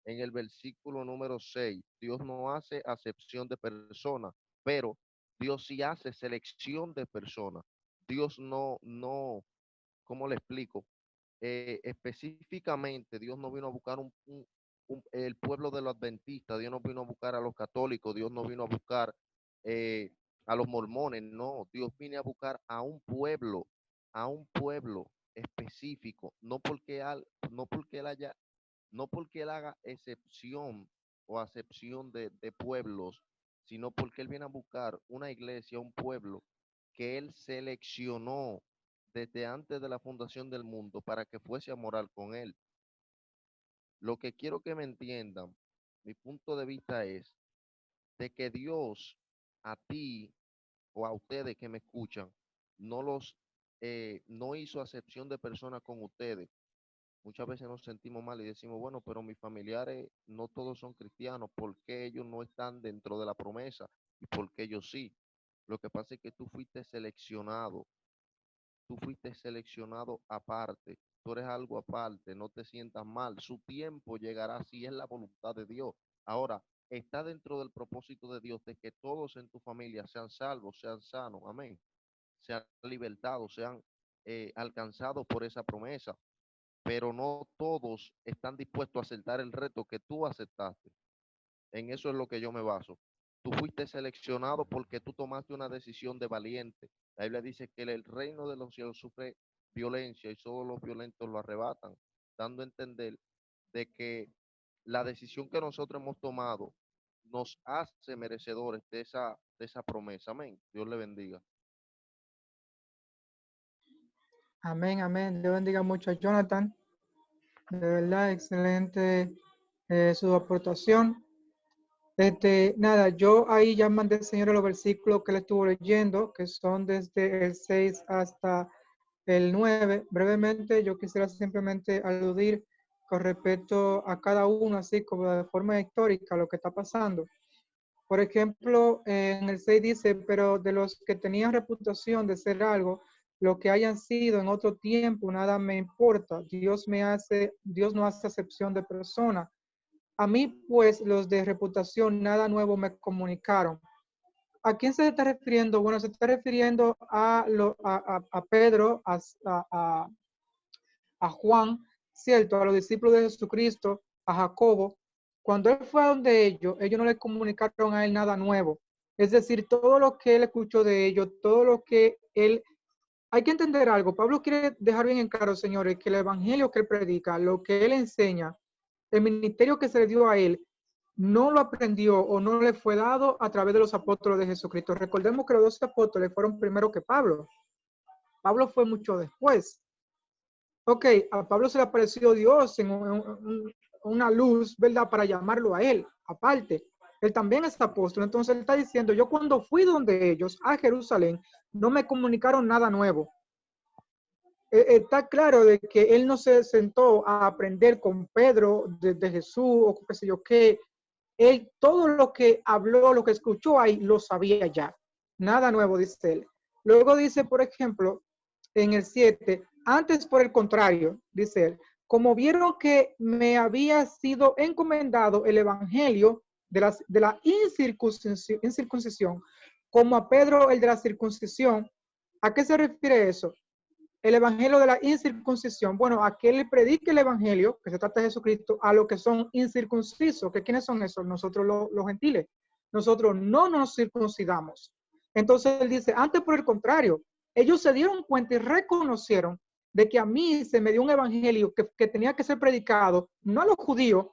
en el versículo número 6, Dios no hace acepción de personas, pero Dios sí hace selección de personas. Dios ¿cómo le explico? Específicamente, Dios no vino a buscar el pueblo de los adventistas, Dios no vino a buscar a los católicos, Dios no vino a buscar eh, a los mormones, no, Dios vino a buscar a un pueblo específico, no porque él haga excepción o acepción de pueblos, sino porque él viene a buscar una iglesia, un pueblo que él seleccionó desde antes de la fundación del mundo para que fuese a morar con él. Lo que quiero que me entiendan, mi punto de vista es de que Dios a ti o a ustedes que me escuchan, no hizo acepción de personas con ustedes. Muchas veces nos sentimos mal y decimos, bueno, pero mis familiares no todos son cristianos, ¿por qué ellos no están dentro de la promesa? ¿Y por qué ellos sí? Lo que pasa es que tú fuiste seleccionado aparte, tú eres algo aparte, no te sientas mal, su tiempo llegará si es la voluntad de Dios. Ahora, está dentro del propósito de Dios de que todos en tu familia sean salvos, sean sanos, amén. sean libertados, sean alcanzados por esa promesa, pero no todos están dispuestos a aceptar el reto que tú aceptaste. En eso es lo que yo me baso. Tú fuiste seleccionado porque tú tomaste una decisión de valiente. La Biblia dice que el reino de los cielos sufre violencia y solo los violentos lo arrebatan, dando a entender de que la decisión que nosotros hemos tomado nos hace merecedores de esa promesa. Amén. Dios le bendiga. Amén, amén. Dios bendiga mucho a Jonathan. De verdad, excelente su aportación. Nada, yo ahí ya mandé, Señor, los versículos que le estuvo leyendo, que son desde el 6 hasta el 9. Brevemente, yo quisiera simplemente aludir con respecto a cada uno, así como de forma histórica, lo que está pasando. Por ejemplo, en el 6 dice, pero de los que tenían reputación de ser algo, lo que hayan sido en otro tiempo, nada me importa. Dios no hace acepción de persona. A mí, pues, los de reputación, nada nuevo me comunicaron. ¿A quién se está refiriendo? Bueno, se está refiriendo a Pedro, a Juan, ¿cierto? A los discípulos de Jesucristo, a Jacobo. Cuando él fue a donde ellos no le comunicaron a él nada nuevo. Es decir, todo lo que él escuchó de ellos, todo lo que él... Hay que entender algo. Pablo quiere dejar bien en claro, señores, que el evangelio que él predica, lo que él enseña, el ministerio que se le dio a él, no lo aprendió o no le fue dado a través de los apóstoles de Jesucristo. Recordemos que los 12 apóstoles fueron primero que Pablo. Pablo fue mucho después. Ok, a Pablo se le apareció Dios en una luz, ¿verdad? Para llamarlo a él, aparte. Él también es apóstol. Entonces él está diciendo, yo cuando fui donde ellos, a Jerusalén, no me comunicaron nada nuevo. Está claro de que él no se sentó a aprender con Pedro de Jesús o qué sé yo qué. Él todo lo que habló, lo que escuchó ahí, lo sabía ya. Nada nuevo, dice él. Luego dice, por ejemplo, en el 7, antes por el contrario, dice él, como vieron que me había sido encomendado el evangelio de la incircuncisión, como a Pedro el de la circuncisión, ¿a qué se refiere eso? El evangelio de la incircuncisión. Bueno, a que él predique el evangelio, que se trata de Jesucristo, a los que son incircuncisos. ¿Que quiénes son esos? Nosotros los gentiles. Nosotros no nos circuncidamos. Entonces él dice, antes por el contrario, ellos se dieron cuenta y reconocieron de que a mí se me dio un evangelio que tenía que ser predicado, no a los judíos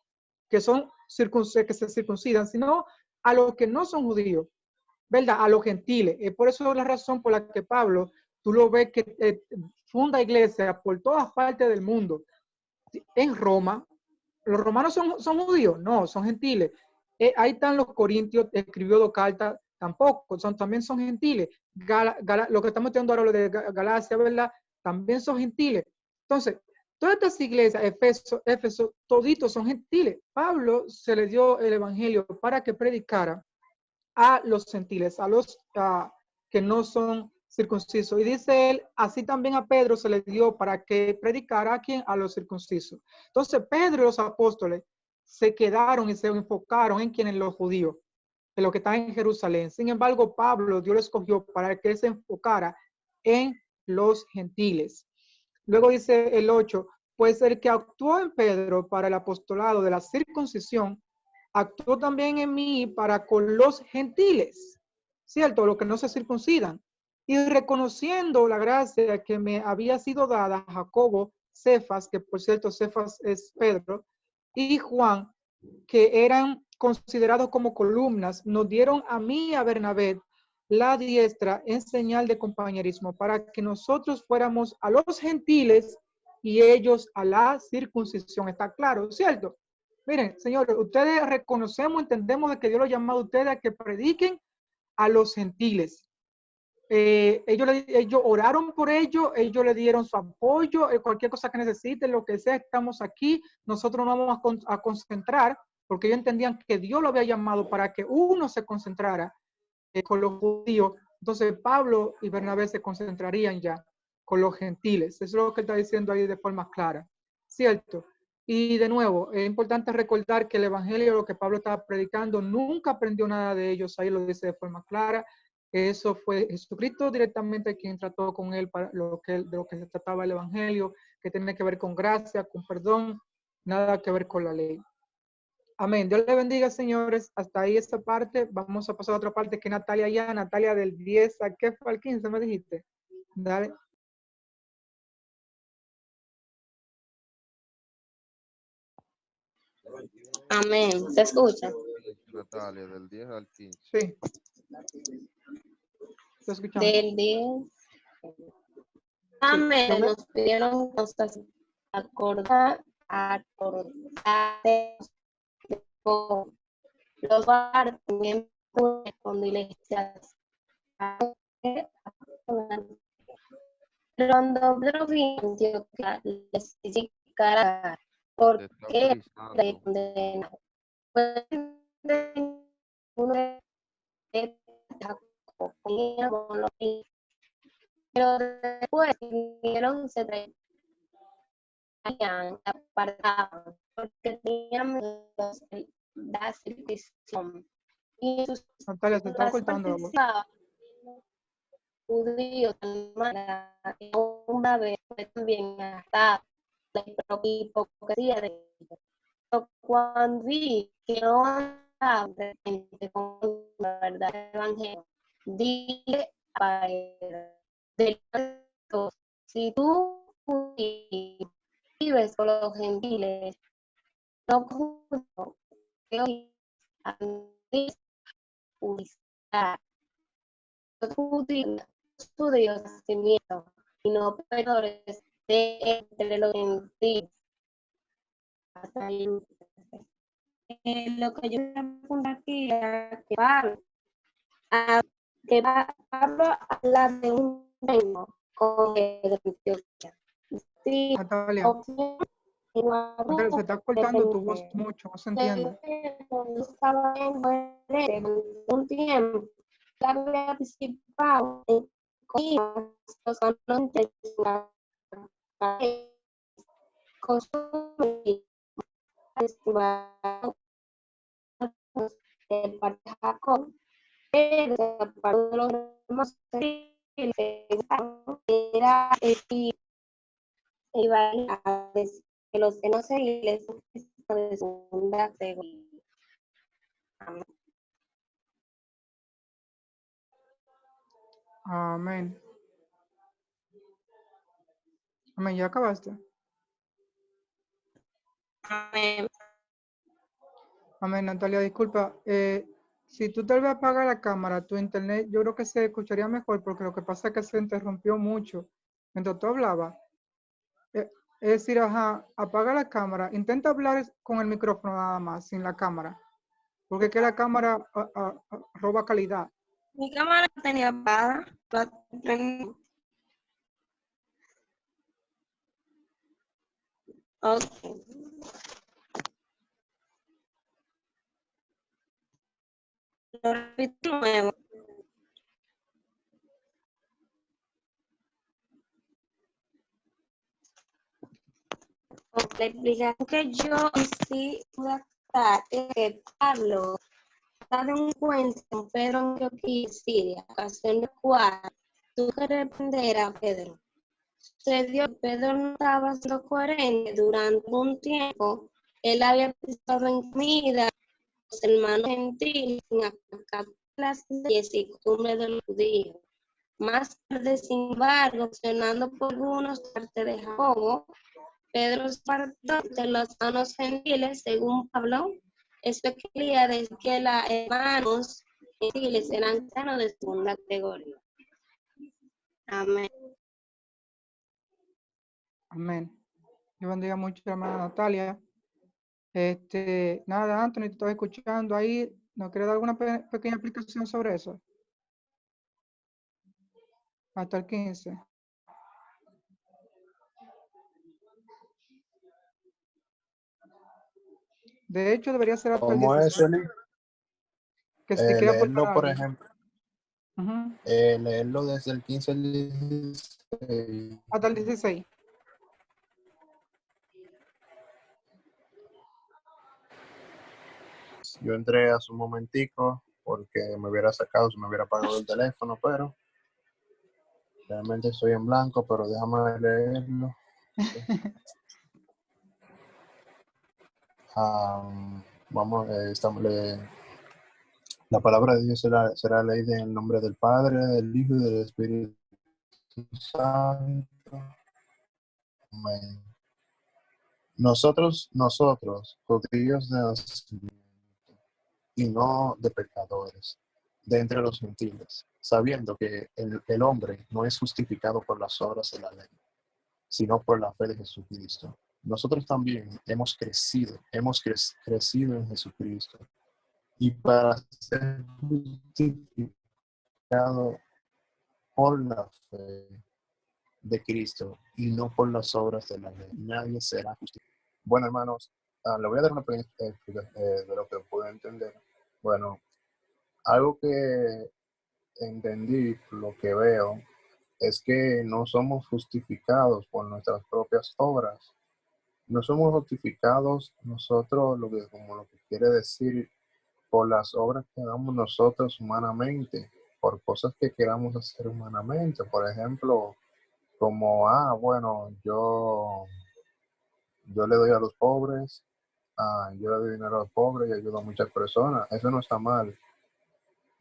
que son que se circuncidan, sino a los que no son judíos, ¿verdad? A los gentiles. Por eso es la razón por la que Pablo, tú lo ves que funda iglesias por todas partes del mundo. En Roma, ¿los romanos son judíos? No, son gentiles. Ahí están los corintios, escribió 2 cartas, tampoco, también son gentiles. Lo que estamos estudiando ahora, lo de Galacia, ¿verdad? También son gentiles. Entonces, todas estas iglesias, Éfeso, toditos son gentiles. Pablo se le dio el evangelio para que predicara a los gentiles, a los que no son circuncisos. Y dice él, así también a Pedro se le dio para que predicara a quien, a los circuncisos. Entonces Pedro y los apóstoles se quedaron y se enfocaron en quienes, los judíos, en los que están en Jerusalén. Sin embargo, Pablo, Dios lo escogió para que él se enfocara en los gentiles. Luego dice el 8, pues el que actuó en Pedro para el apostolado de la circuncisión, actuó también en mí para con los gentiles, ¿cierto? Los que no se circuncidan. Y reconociendo la gracia que me había sido dada a Jacobo, Cefas, que por cierto Cefas es Pedro, y Juan, que eran considerados como columnas, nos dieron a mí y a Bernabé la diestra en señal de compañerismo para que nosotros fuéramos a los gentiles y ellos a la circuncisión. Está claro, ¿cierto? Miren, señores, ustedes reconocemos, entendemos de que Dios los ha llamado a ustedes a que prediquen a los gentiles. Ellos oraron por ellos, ellos le dieron su apoyo, cualquier cosa que necesiten, lo que sea, estamos aquí. Nosotros nos vamos a concentrar, porque ellos entendían que Dios lo había llamado para que uno se concentrara con los judíos. Entonces Pablo y Bernabé se concentrarían ya con los gentiles. Eso es lo que está diciendo ahí de forma clara, ¿cierto? Y de nuevo, es importante recordar que el evangelio, lo que Pablo estaba predicando, nunca aprendió nada de ellos, ahí lo dice de forma clara. Eso fue Jesucristo directamente quien trató con él para de lo que se trataba el Evangelio, que tiene que ver con gracia, con perdón, nada que ver con la ley. Amén. Dios le bendiga, señores. Hasta ahí esta parte. Vamos a pasar a otra parte que Natalia ya. Natalia del 10 a qué fue al 15, me dijiste. Dale. Amén. ¿Se escucha? Natalia, del 10 al 15. Sí. Te escuchamos. Del 10. Amén. Nos pidieron acordar con los barcos también con iglesias. Cuando Pedro vino a Antioquía, les indicará por Te está qué frisando. le condenó. Pues, uno de Jacob, con los hijos. Pero después vinieron, se traían, apartaban, porque tenían miedo de la circuncisión. Y sus Natalia, se está cortando la voz. participaban judíos, una vez fue también hasta la hipocresía de ellos. Pero cuando vi que no andaba de gente con la verdad del evangelio, dije a él, de los, si tú vives con los gentiles, no juzgo que hoy antes juzgar judíos nacimiento y no pecadores de entre los gentiles. Hasta ahí. Lo que yo voy a apuntar aquí es que Pablo habla de un reino con el Antioquía. Sí, Natalia, Natalia, se está cortando tu voz mucho, no se entiende. estaba en un tiempo que había participado en los amantes consumir de parte de Jacob, pero para los demás era el iba a decir que los que no se les de segunda categoría. Amén. Amén. Amén, ¿ya acabaste? Amén. Amén, Natalia, disculpa. Si tú tal vez apagas la cámara, tu internet, yo creo que se escucharía mejor, porque lo que pasa es que se interrumpió mucho mientras tú hablabas. Es decir, ajá, apaga la cámara, intenta hablar con el micrófono nada más, sin la cámara, porque es que la cámara roba calidad. Mi cámara tenía apagada. Okay. Lo repito nuevo. La explicación que yo sí pude dar es que Pablo está de un cuento con Pedro en Antioquía, Siria, ocasión de cual tuvo que reprender a Pedro. Sucedió que Pedro no estaba siendo coherente durante un tiempo. Él había pensado en comida, los hermanos gentiles, sin acatar las leyes y costumbres de los judíos. Más tarde, sin embargo, opcionando por algunos parte de Jacobo, Pedro se apartó de los hermanos gentiles, según Pablo. Esto quería decir que los hermanos gentiles eran cristianos de segunda categoría. Amén. Amén. Dios bendiga mucho, hermana Natalia. Nada, Anthony, te estoy escuchando ahí. ¿No quieres dar alguna pequeña explicación sobre eso? Hasta el 15. De hecho, debería ser hasta el ¿Cómo es, 16. Johnny? Que si quiere aportar Leerlo, por algo. ejemplo, Ujú. leerlo desde el 15 al 16. Hasta el 16. Yo entré hace un momentico. porque me hubiera sacado, se me hubiera apagado el teléfono, pero realmente estoy en blanco, pero déjame leerlo. Vamos, la palabra de Dios será leída en el nombre del Padre, del Hijo y del Espíritu Santo. Amén. Nosotros, judíos de nacimiento, y no de pecadores, de entre los gentiles, sabiendo que el hombre no es justificado por las obras de la ley, sino por la fe de Jesucristo. Nosotros también hemos crecido en Jesucristo, y para ser justificado por la fe de Cristo y no por las obras de la ley, nadie será justificado. Bueno, hermanos, le voy a dar una pequeña explicación de lo que puedo entender. Bueno, algo que entendí, lo que veo, es que no somos justificados por nuestras propias obras. No somos justificados nosotros, como lo que quiere decir, por las obras que hagamos nosotros humanamente, por cosas que queramos hacer humanamente. Por ejemplo, como, bueno, yo le doy a los pobres, yo le doy dinero a los pobres y ayudo a muchas personas. Eso no está mal.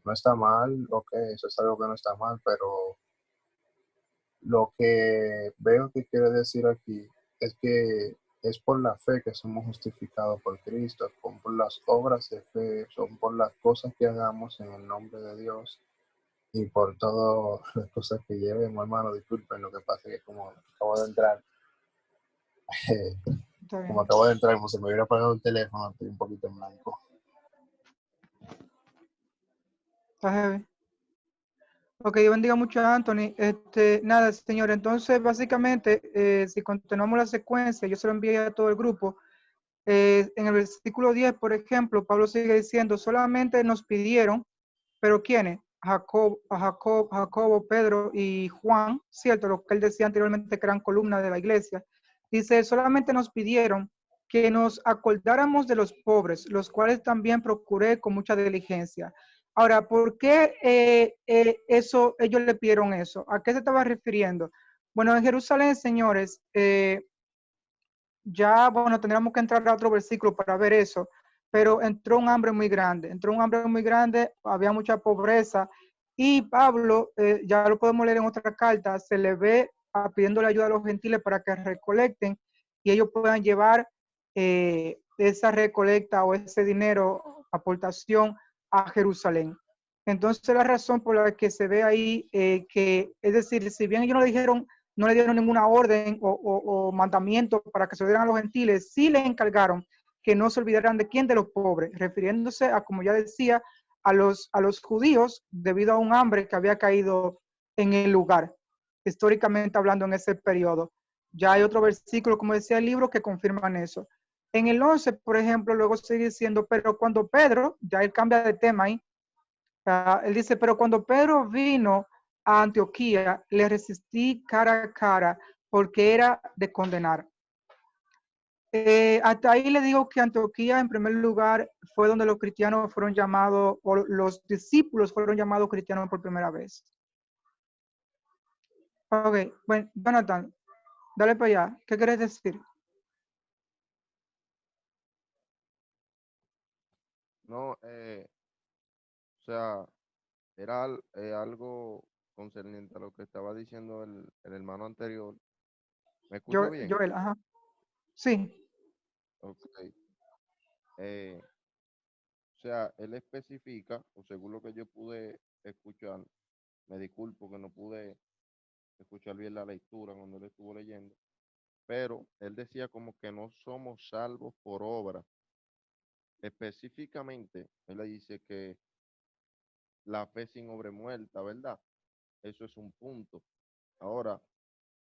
No está mal, ok, eso es algo que no está mal, pero lo que veo que quiere decir aquí es que es por la fe que somos justificados por Cristo, son por las obras de fe, son por las cosas que hagamos en el nombre de Dios y por todas las cosas que llevemos, hermano. Disculpen, lo que pasa es que como acabo de entrar, Está como bien. acabo de entrar, como se me hubiera apagado el teléfono, estoy un poquito en blanco. Está heavy. Ok, Dios bendiga mucho a Anthony. Nada, señor, entonces básicamente, si continuamos la secuencia, yo se lo envié a todo el grupo. En el versículo 10, por ejemplo, Pablo sigue diciendo, solamente nos pidieron, pero ¿quiénes? Jacobo, Pedro y Juan, ¿cierto? Lo que él decía anteriormente que eran columnas de la iglesia. Dice, solamente nos pidieron que nos acordáramos de los pobres, los cuales también procuré con mucha diligencia. Ahora, ¿por qué ellos le pidieron eso? ¿A qué se estaba refiriendo? Bueno, en Jerusalén, señores, ya, bueno, tendríamos que entrar a otro versículo para ver eso, pero entró un hambre muy grande, había mucha pobreza, y Pablo, ya lo podemos leer en otra carta, se le ve pidiéndole ayuda a los gentiles para que recolecten y ellos puedan llevar esa recolecta o ese dinero, aportación a Jerusalén. Entonces la razón por la que se ve ahí que, es decir, si bien ellos no le dieron ninguna orden o mandamiento para que se lo dieran a los gentiles, sí le encargaron que no se olvidaran de quién, de los pobres, refiriéndose a, como ya decía, a los judíos debido a un hambre que había caído en el lugar, históricamente hablando en ese periodo. Ya hay otro versículo, como decía el libro, que confirman eso. En el 11, por ejemplo, luego sigue diciendo, pero cuando Pedro, ya él cambia de tema ahí, él dice, pero cuando Pedro vino a Antioquía, le resistí cara a cara porque era de condenar. Hasta ahí le digo que Antioquía, en primer lugar, fue donde los cristianos fueron llamados, o los discípulos fueron llamados cristianos por primera vez. Ok, bueno, Jonathan, dale para allá. ¿Qué quieres decir? No, o sea, era algo concerniente a lo que estaba diciendo el hermano anterior. ¿Me escucha bien? Joel, ajá. Sí, Ok. Eh, o sea, él especifica, o según lo que yo pude escuchar, me disculpo que no pude escuchar bien la lectura cuando él estuvo leyendo, pero él decía como que no somos salvos por obra. Específicamente, él le dice que la fe sin obra es muerta, ¿verdad? Eso es un punto. Ahora,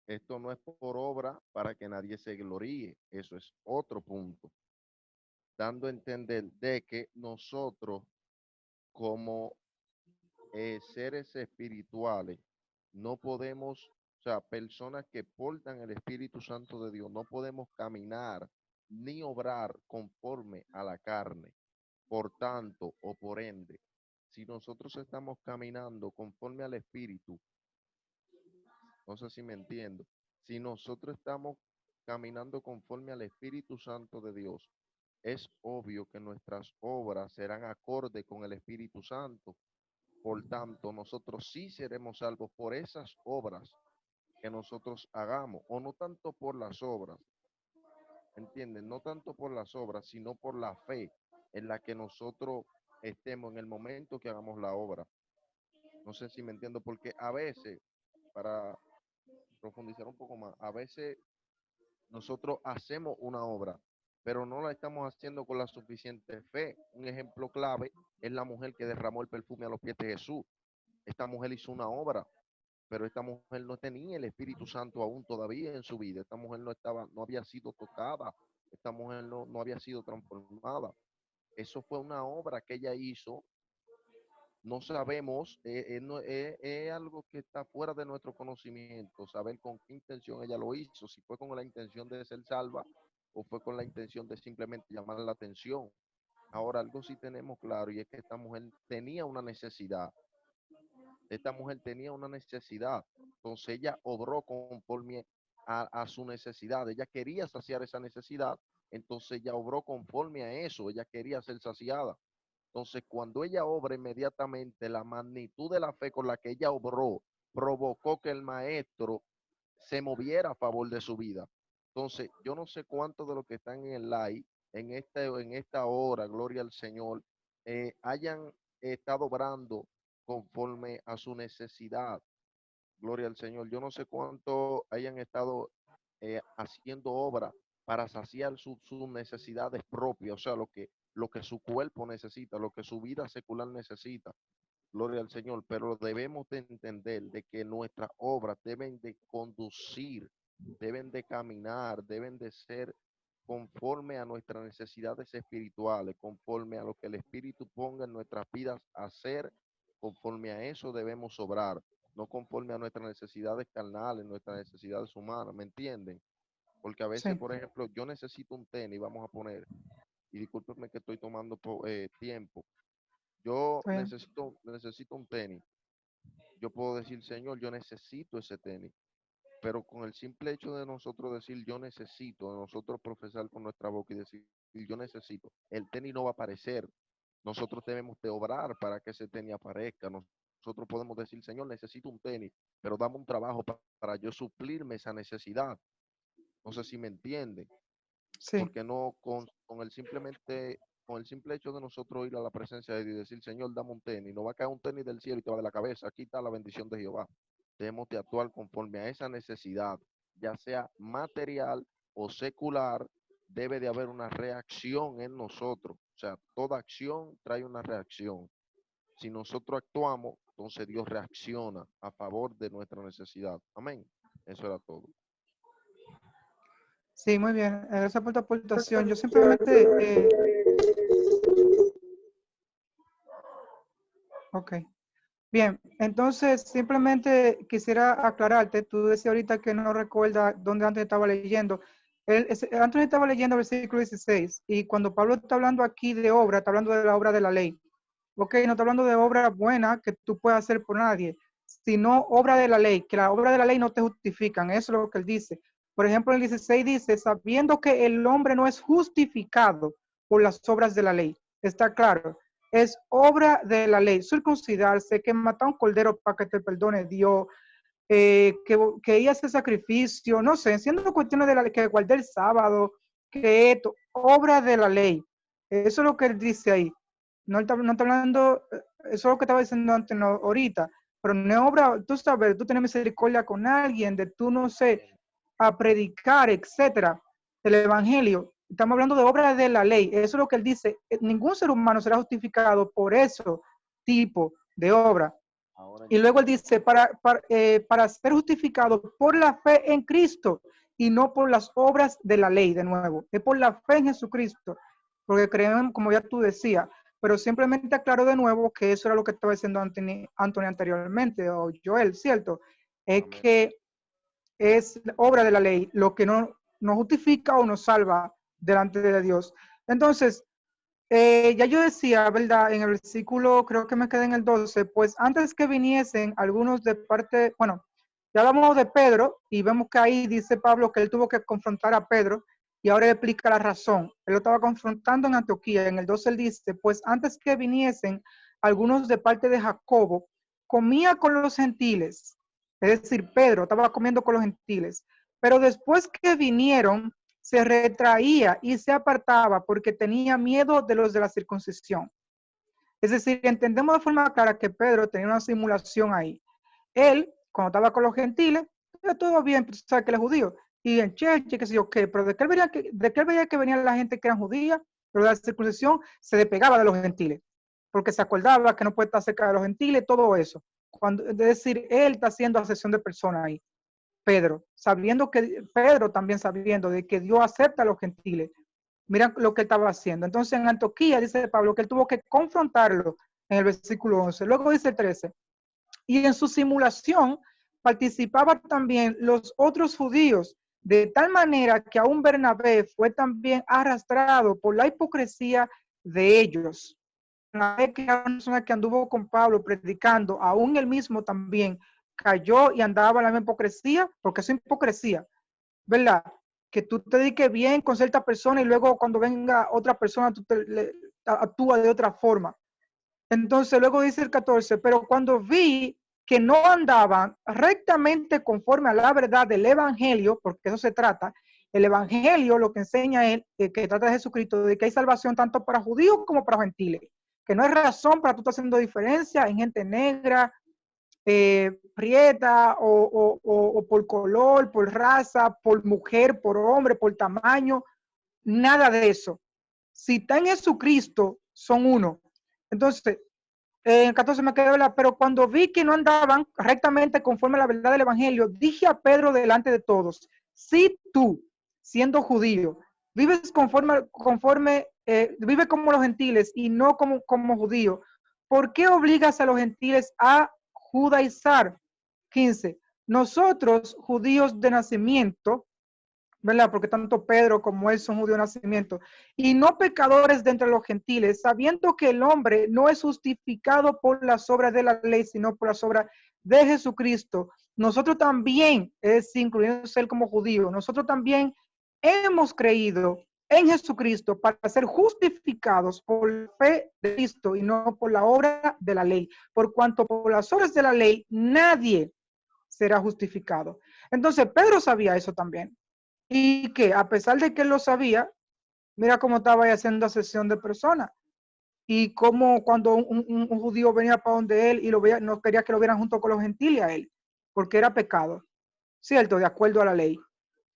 esto no es por obra para que nadie se gloríe, eso es otro punto, dando a entender de que nosotros como seres espirituales no podemos, o sea, personas que portan el Espíritu Santo de Dios, no podemos caminar ni obrar conforme a la carne. Por tanto, o por ende, si nosotros estamos caminando conforme al Espíritu, no sé si me entiendo, si nosotros estamos caminando conforme al Espíritu Santo de Dios, es obvio que nuestras obras serán acorde con el Espíritu Santo. Por tanto, nosotros sí seremos salvos por esas obras que nosotros hagamos, o no tanto por las obras, ¿entienden? No tanto por las obras, sino por la fe en la que nosotros estemos en el momento que hagamos la obra. No sé si me entiendo, porque a veces, para profundizar un poco más, a veces nosotros hacemos una obra, pero no la estamos haciendo con la suficiente fe. Un ejemplo clave es la mujer que derramó el perfume a los pies de Jesús. Esta mujer hizo una obra, pero esta mujer no tenía el Espíritu Santo aún todavía en su vida. Esta mujer no había sido tocada. Esta mujer no había sido transformada. Eso fue una obra que ella hizo. No sabemos, es algo que está fuera de nuestro conocimiento, saber con qué intención ella lo hizo, si fue con la intención de ser salva o fue con la intención de simplemente llamar la atención. Ahora, algo sí tenemos claro, y es que esta mujer tenía una necesidad. Entonces ella obró conforme a su necesidad. Ella quería saciar esa necesidad, entonces ella obró conforme a eso. Ella quería ser saciada. Entonces, cuando ella obra, inmediatamente la magnitud de la fe con la que ella obró provocó que el maestro se moviera a favor de su vida. Entonces, yo no sé cuántos de los que están en el live, en esta hora, gloria al Señor, hayan estado obrando conforme a su necesidad. Gloria al Señor. Yo no sé cuánto hayan estado haciendo obra para saciar sus necesidades propias, o sea, lo que su cuerpo necesita, lo que su vida secular necesita. Gloria al Señor. Pero debemos de entender de que nuestras obras deben de conducir, deben de caminar, deben de ser conforme a nuestras necesidades espirituales, conforme a lo que el Espíritu ponga en nuestras vidas a hacer, conforme a eso debemos obrar, no conforme a nuestras necesidades carnales, nuestras necesidades humanas, ¿me entienden? Porque a veces, Sí, por ejemplo, yo necesito un tenis, vamos a poner, y discúlpenme que estoy tomando tiempo, yo está bien. necesito un tenis. Yo puedo decir, Señor, yo necesito ese tenis. Pero con el simple hecho de nosotros decir yo necesito, de nosotros profesar con nuestra boca y decir yo necesito, el tenis no va a aparecer. Nosotros debemos de obrar para que ese tenis aparezca. Nosotros podemos decir, Señor, necesito un tenis, pero dame un trabajo para yo suplirme esa necesidad. No sé si me entienden, Sí, porque no con el simple hecho de nosotros ir a la presencia de Dios y decir, Señor, dame un tenis, no va a caer un tenis del cielo y te va de la cabeza. Aquí está la bendición de Jehová. Debemos de actuar conforme a esa necesidad, ya sea material o secular. Debe de haber una reacción en nosotros. O sea, toda acción trae una reacción. Si nosotros actuamos, entonces Dios reacciona a favor de nuestra necesidad. Amén. Eso era todo. sí, muy bien. Gracias por tu aportación. Yo simplemente, ok. Bien, entonces simplemente quisiera aclararte, tú decías ahorita que no recuerda dónde antes estaba leyendo. Antes estaba leyendo el versículo 16 y cuando Pablo está hablando aquí de obra, está hablando de la obra de la ley. Ok, no está hablando de obra buena que tú puedas hacer por nadie, sino obra de la ley, que la obra de la ley no te justifican, eso es lo que él dice. Por ejemplo, el 16 dice, sabiendo que el hombre no es justificado por las obras de la ley. Está claro, es obra de la ley, circuncidarse, que matar un cordero para que te perdone Dios, que ella hace sacrificio, no sé, siendo cuestiones de la ley, que guardé el sábado, que esto, obra de la ley. Eso es lo que él dice ahí. No está hablando, eso es lo que estaba diciendo antes, no, ahorita, pero no es obra, tú sabes, tú tienes misericordia con alguien, de tú, no sé, a predicar, etcétera, el evangelio. Estamos hablando de obra de la ley. Eso es lo que él dice. Ningún ser humano será justificado por eso tipo de obra. Ahora Y luego él dice, para ser justificado por la fe en Cristo y no por las obras de la ley, de nuevo. Es por la fe en Jesucristo. Porque creemos, como ya tú decías, pero simplemente aclaro de nuevo que eso era lo que estaba diciendo Anthony anteriormente, o Joel, ¿cierto? Es Amén. que es obra de la ley, lo que no nos justifica o nos salva delante de Dios. Entonces, Ya yo decía, ¿verdad? En el versículo, creo que me quedé en el 12, pues antes que viniesen algunos de parte, bueno, ya hablamos de Pedro y vemos que ahí dice Pablo que él tuvo que confrontar a Pedro y ahora él explica la razón. Él lo estaba confrontando en Antioquía. En el 12 él dice, pues antes que viniesen algunos de parte de Jacobo, comía con los gentiles. Es decir, Pedro estaba comiendo con los gentiles. Pero después que vinieron, se retraía y se apartaba porque tenía miedo de los de la circuncisión. Es decir, entendemos de forma clara que Pedro tenía una simulación ahí. Él, cuando estaba con los gentiles, todo bien, pues, sabe que él es judío. Y en Cheche, qué sé yo qué, pero de que él veía que venía la gente que era judía, pero de la circuncisión se despegaba de los gentiles, porque se acordaba que no puede estar cerca de los gentiles, todo eso. Es decir, él está haciendo asesión de personas ahí. Pedro, Pedro también sabiendo de que Dios acepta a los gentiles. Mira lo que él estaba haciendo. Entonces en Antioquía dice Pablo que él tuvo que confrontarlo en el versículo 11. Luego dice el 13. Y en su simulación participaban también los otros judíos, de tal manera que aún Bernabé fue también arrastrado por la hipocresía de ellos. Una vez que una persona que anduvo con Pablo predicando, aún él mismo también cayó y andaba en la misma hipocresía, porque es hipocresía, ¿verdad? Que tú te dediques bien con cierta persona y luego cuando venga otra persona tú actúa de otra forma. Entonces luego dice el 14, pero cuando vi que no andaban rectamente conforme a la verdad del evangelio, porque eso se trata, el evangelio lo que enseña él, que trata de Jesucristo, de que hay salvación tanto para judíos como para gentiles, que no hay razón para tú estar haciendo diferencia en gente negra, prieta o por color, por raza, por mujer, por hombre, por tamaño, nada de eso. Si está en Jesucristo, son uno. Entonces, en el 14 me quedé, ¿verdad? Pero cuando vi que no andaban rectamente conforme a la verdad del Evangelio, dije a Pedro delante de todos, si tú, siendo judío, vives vive como los gentiles y no como judío, ¿por qué obligas a los gentiles a judaizar? 15. Nosotros, judíos de nacimiento, ¿verdad? Porque tanto Pedro como él son judíos de nacimiento, y no pecadores de entre los gentiles, sabiendo que el hombre no es justificado por las obras de la ley, sino por las obras de Jesucristo. Nosotros también, es incluyéndose él como judío, nosotros también hemos creído en Jesucristo para ser justificados por la fe de Cristo y no por la obra de la ley. Por cuanto por las obras de la ley nadie será justificado. Entonces Pedro sabía eso también. Y que a pesar de que él lo sabía, mira cómo estaba ahí haciendo asesión de personas. Y cómo cuando un judío venía para donde él y lo veía, no quería que lo vieran junto con los gentiles a él, porque era pecado, ¿cierto? De acuerdo a la ley.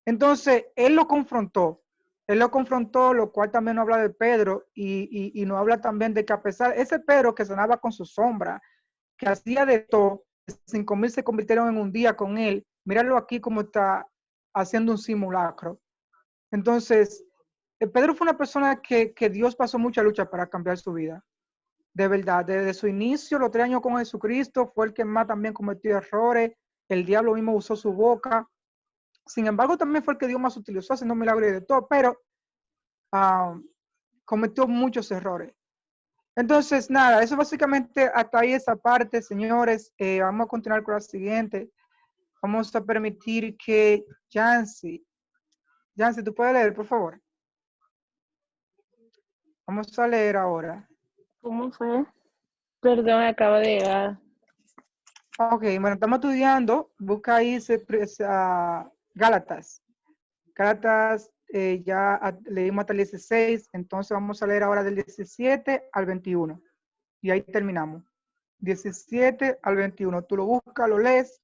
Entonces, él lo confrontó, lo cual también nos habla de Pedro y nos habla también de que a pesar, ese Pedro que sanaba con su sombra, que hacía de todo, 5,000 se convirtieron en un día con él, míralo aquí como está haciendo un simulacro. Entonces, Pedro fue una persona que Dios pasó mucha lucha para cambiar su vida. De verdad, desde su inicio, los 3 años con Jesucristo, fue el que más también cometió errores. El diablo mismo usó su boca. Sin embargo, también fue el que Dios más utilizó haciendo milagros y de todo, pero cometió muchos errores. Entonces, nada, eso básicamente hasta ahí esa parte, señores. Vamos a continuar con la siguiente. Vamos a permitir que Yancy, ¿tú puedes leer, por favor? Vamos a leer ahora. ¿Cómo fue? Perdón, acaba de llegar. Ok, bueno, estamos estudiando. Busca ahí Gálatas. Gálatas leímos hasta el 16, entonces vamos a leer ahora del 17 al 21. Y ahí terminamos. 17 al 21. Tú lo buscas, lo lees.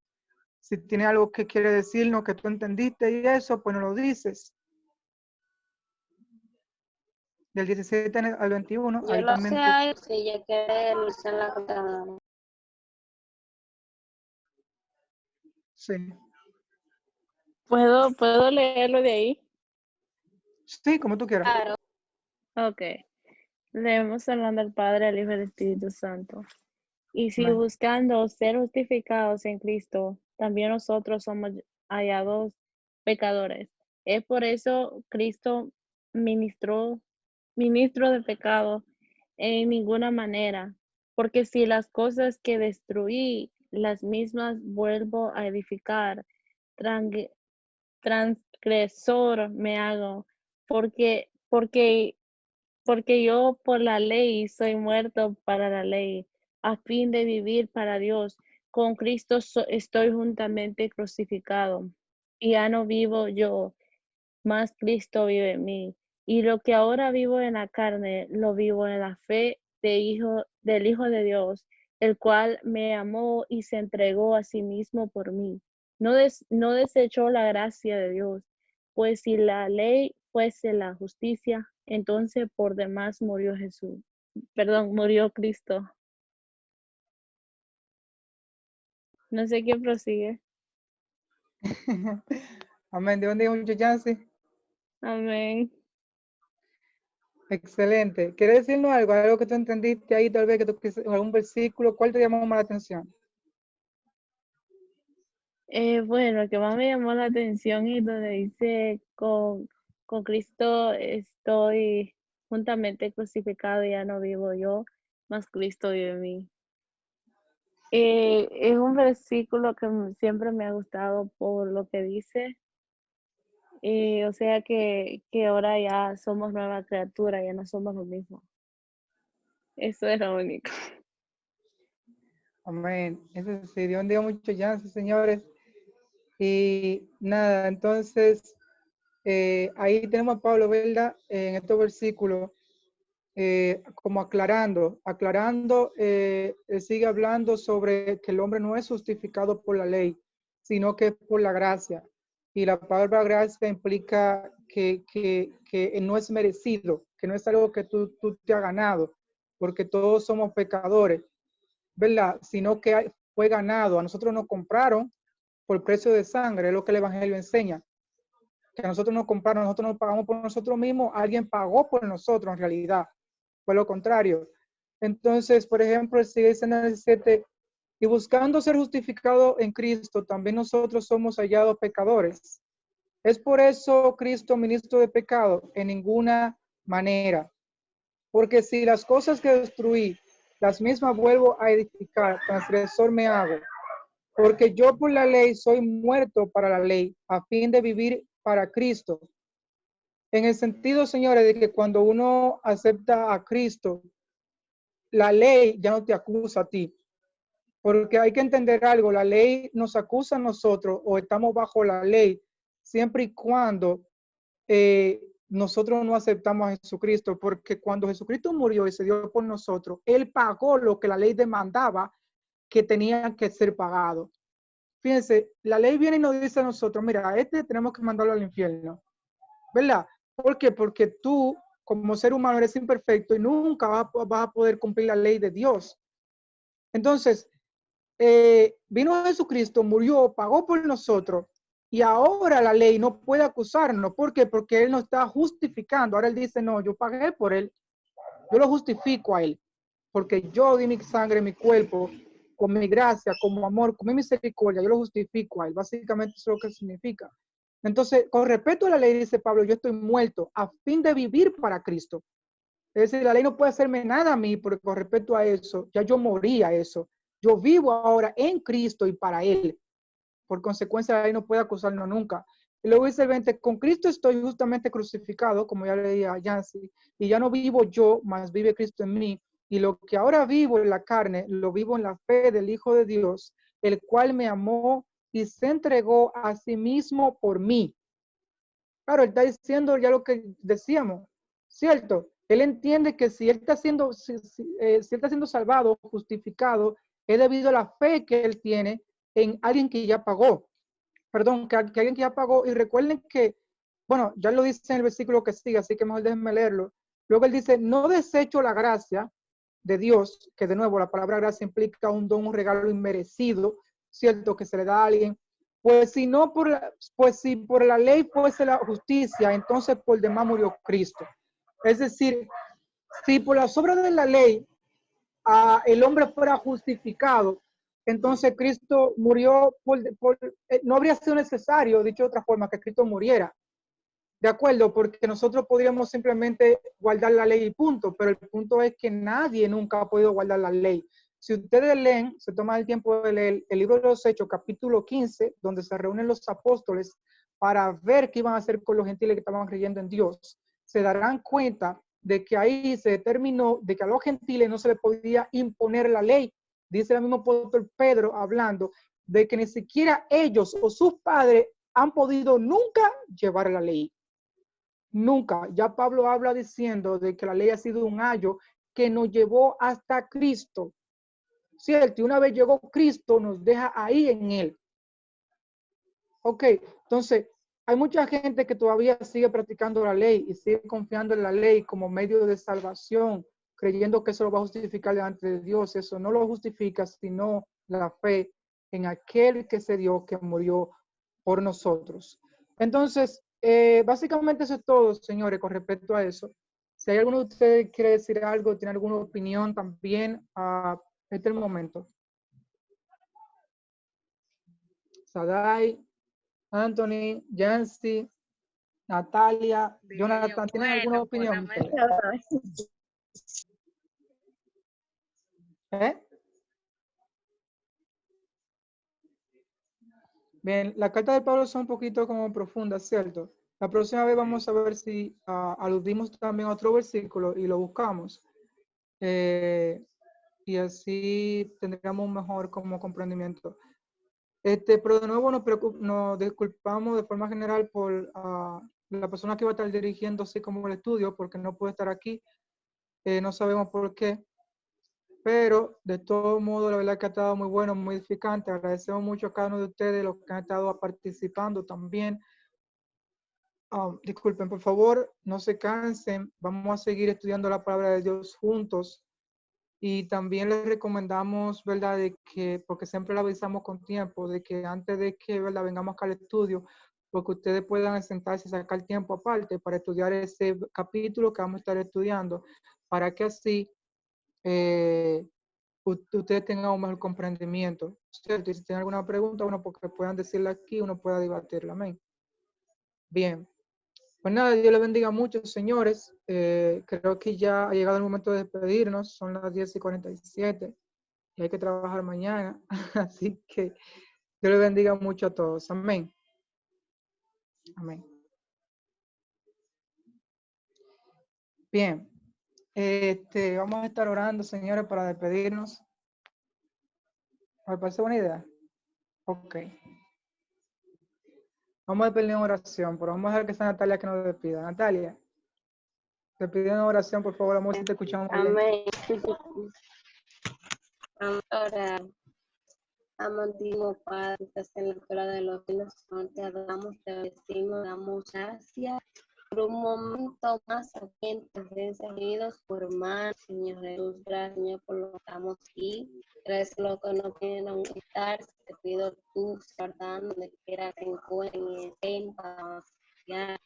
Si tiene algo que quiere decirnos que tú entendiste y eso, pues nos lo dices. Del 17 al 21. Yo Ahí lo también tú. sé, sí, ya que lo hice en la ruta. Sí. ¿Puedo leerlo de ahí? Sí, como tú quieras. Claro. Ok. Leemos el nombre del Padre, del Hijo y del Espíritu Santo. Y si Amén. buscando ser justificados en Cristo, también nosotros somos hallados pecadores. Es por eso Cristo ministró ministro de pecado en ninguna manera, porque si las cosas que destruí, las mismas vuelvo a edificar, tran- transgresor me hago, porque, porque, porque yo por la ley soy muerto para la ley, a fin de vivir para Dios. Con Cristo estoy juntamente crucificado, y ya no vivo yo, más Cristo vive en mí. Y lo que ahora vivo en la carne, lo vivo en la fe del Hijo de Dios, el cual me amó y se entregó a sí mismo por mí. No desechó la gracia de Dios, pues si la ley fuese la justicia, entonces por demás murió Jesús. Perdón, murió Cristo. No sé qué prosigue. Amén. Dios bendiga mucho, Yancy. Amén. Excelente. ¿Quieres decirnos algo? Algo que tú entendiste ahí, tal vez que tú algún versículo, ¿cuál te llamó más la atención? Bueno, lo que más me llamó la atención es donde dice, con Cristo estoy juntamente crucificado, ya no vivo yo, mas Cristo vive en mí. Es un versículo que siempre me ha gustado por lo que dice, o sea que ahora ya somos nueva criatura, ya no somos lo mismo. Eso es lo único. Amén. Eso sí, Dios bendiga mucho, Yancy, señores. Y nada, entonces, ahí tenemos a Pablo, ¿verdad? En estos versículos, como aclarando, él sigue hablando sobre que el hombre no es justificado por la ley, sino que es por la gracia. Y la palabra gracia implica que no es merecido, que no es algo que tú te has ganado, porque todos somos pecadores, ¿verdad? Sino que fue ganado. A nosotros nos compraron por precio de sangre, es lo que el Evangelio enseña. Que a nosotros nos compraron, nosotros nos pagamos por nosotros mismos, alguien pagó por nosotros en realidad. Fue lo contrario. Entonces, por ejemplo, sigue diciendo en el 17, y buscando ser justificado en Cristo, también nosotros somos hallados pecadores. ¿Es por eso Cristo ministro de pecado? En ninguna manera. Porque si las cosas que destruí, las mismas vuelvo a edificar, transgresor me hago. Porque yo por la ley soy muerto para la ley, a fin de vivir para Cristo. En el sentido, señores, de que cuando uno acepta a Cristo, la ley ya no te acusa a ti. Porque hay que entender algo, la ley nos acusa a nosotros o estamos bajo la ley siempre y cuando nosotros no aceptamos a Jesucristo, porque cuando Jesucristo murió y se dio por nosotros, Él pagó lo que la ley demandaba que tenía que ser pagado. Fíjense, la ley viene y nos dice a nosotros, mira, a este tenemos que mandarlo al infierno, ¿verdad? ¿Por qué? Porque tú, como ser humano, eres imperfecto y nunca vas a poder cumplir la ley de Dios. Entonces, vino Jesucristo, murió, pagó por nosotros, y ahora la ley no puede acusarnos. ¿Por qué? Porque Él nos está justificando. Ahora Él dice, no, yo pagué por Él, yo lo justifico a Él, porque yo di mi sangre, mi cuerpo, con mi gracia, como amor, con mi misericordia, yo lo justifico a Él. Básicamente eso es lo que significa. Entonces, con respecto a la ley, dice Pablo, yo estoy muerto a fin de vivir para Cristo. Es decir, la ley no puede hacerme nada a mí, porque con respecto a eso, ya yo morí a eso. Yo vivo ahora en Cristo y para Él. Por consecuencia, la ley no puede acusarnos nunca. Y luego dice el 20, con Cristo estoy justamente crucificado, como ya leía Yancy, y ya no vivo yo, mas vive Cristo en mí. Y lo que ahora vivo en la carne, lo vivo en la fe del Hijo de Dios, el cual me amó y se entregó a sí mismo por mí. Claro, él está diciendo ya lo que decíamos, ¿cierto? Él entiende que si él está siendo, si él está siendo salvado, justificado, es debido a la fe que él tiene en alguien que ya pagó. Perdón, que alguien que ya pagó. Y recuerden que, bueno, ya lo dice en el versículo que sigue, así que mejor déjenme leerlo. Luego él dice, no desecho la gracia de Dios, que de nuevo la palabra gracia implica un don, un regalo inmerecido, ¿cierto? Que se le da a alguien. Pues si no pues si por la ley fuese la justicia, entonces por demás murió Cristo. Es decir, si por las obras de la ley el hombre fuera justificado, entonces Cristo murió no habría sido necesario, dicho de otra forma, que Cristo muriera. de acuerdo, porque nosotros podríamos simplemente guardar la ley y punto, pero el punto es que nadie nunca ha podido guardar la ley. Si ustedes leen, se toman el tiempo de leer el libro de los Hechos, capítulo 15, donde se reúnen los apóstoles para ver qué iban a hacer con los gentiles que estaban creyendo en Dios, se darán cuenta de que ahí se determinó de que a los gentiles no se les podía imponer la ley. Dice el mismo apóstol Pedro hablando de que ni siquiera ellos o sus padres han podido nunca llevar la ley. Nunca. Ya Pablo habla diciendo de que la ley ha sido un ayo que nos llevó hasta Cristo. ¿Cierto? Y una vez llegó Cristo, nos deja ahí en él. Ok, entonces, hay mucha gente que todavía sigue practicando la ley y sigue confiando en la ley como medio de salvación, creyendo que eso lo va a justificar delante de Dios. Eso no lo justifica, sino la fe en aquel que se dio, que murió por nosotros. Entonces, básicamente eso es todo, señores, con respecto a eso. Si hay alguno de ustedes que quiere decir algo, tiene alguna opinión también, este es el momento. Sadai, Anthony, Yancy, Natalia, Jonathan, ¿tienen alguna opinión? Bien, las cartas de Pablo son un poquito como profundas, ¿cierto? La próxima vez vamos a ver si aludimos también a otro versículo y lo buscamos. Y así tendríamos un mejor como comprendimiento. Pero de nuevo nos disculpamos de forma general por la persona que va a estar dirigiendo así como el estudio, porque no puede estar aquí. No sabemos por qué. Pero de todo modo, la verdad que ha estado muy bueno, muy edificante. Agradecemos mucho a cada uno de ustedes, los que han estado participando también. Disculpen, por favor, no se cansen. Vamos a seguir estudiando la palabra de Dios juntos. Y también les recomendamos, ¿verdad?, de que, porque siempre le avisamos con tiempo, de que antes de que, ¿verdad?, vengamos acá al estudio, porque ustedes puedan sentarse y sacar tiempo aparte para estudiar ese capítulo que vamos a estar estudiando, para que así ustedes tengan un mejor comprendimiento, ¿cierto? Y si tienen alguna pregunta, bueno, porque puedan decirla aquí, uno pueda debatirla. Amén. Bien. Pues nada, Dios les bendiga mucho, señores. Creo que ya ha llegado el momento de despedirnos. Son las 10:47 y hay que trabajar mañana. Así que Dios les bendiga mucho a todos. Amén. Amén. Bien. Vamos a estar orando, señores, para despedirnos. ¿Me parece buena idea? Ok. Vamos a despedir en oración, pero vamos a dejar que sea Natalia que nos despida. Natalia, te pido una oración, por favor, amor, si te escuchamos bien. Amén. Vamos a orar. Amantísimo Padre, que estás en la altura de los cielos, te adoramos, te bendecimos, damos gracias por un momento más aquí en tu presencia, unidos por hermanos, Señor Jesús, gracias, Señor, por lo que estamos aquí. Gracias por lo que no quieren quitar. Te pido tú, Señor, donde quiera que encuentren y estén para ya.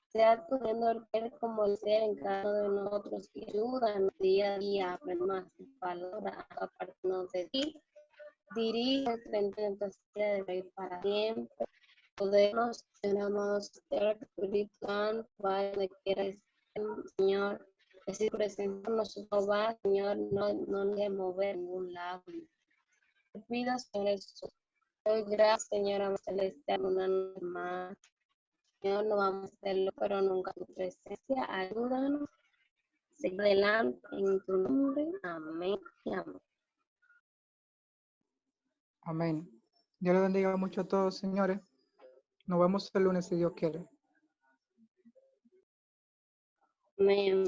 Sea tu Señor, como el ser en cada uno de nosotros, y ayúdanos día a día a aprender más tu palabra, a apartarnos de ti. Dirige frente a de rey para siempre. Podemos ser amados del Espíritu Santo, vaya donde quiera estar, Señor. Así presente nosotros va, Señor, no le mover ningún lado. Te pido, Señor Jesús. Doy gracias, Señor, celestial, una noche más. Señor, no vamos a hacerlo, pero nunca tu presencia. Ayúdanos. Sigue adelante en tu nombre. Amén y amén. Amén. Dios les bendiga mucho a todos, señores. Nos vemos el lunes si Dios quiere. Amén.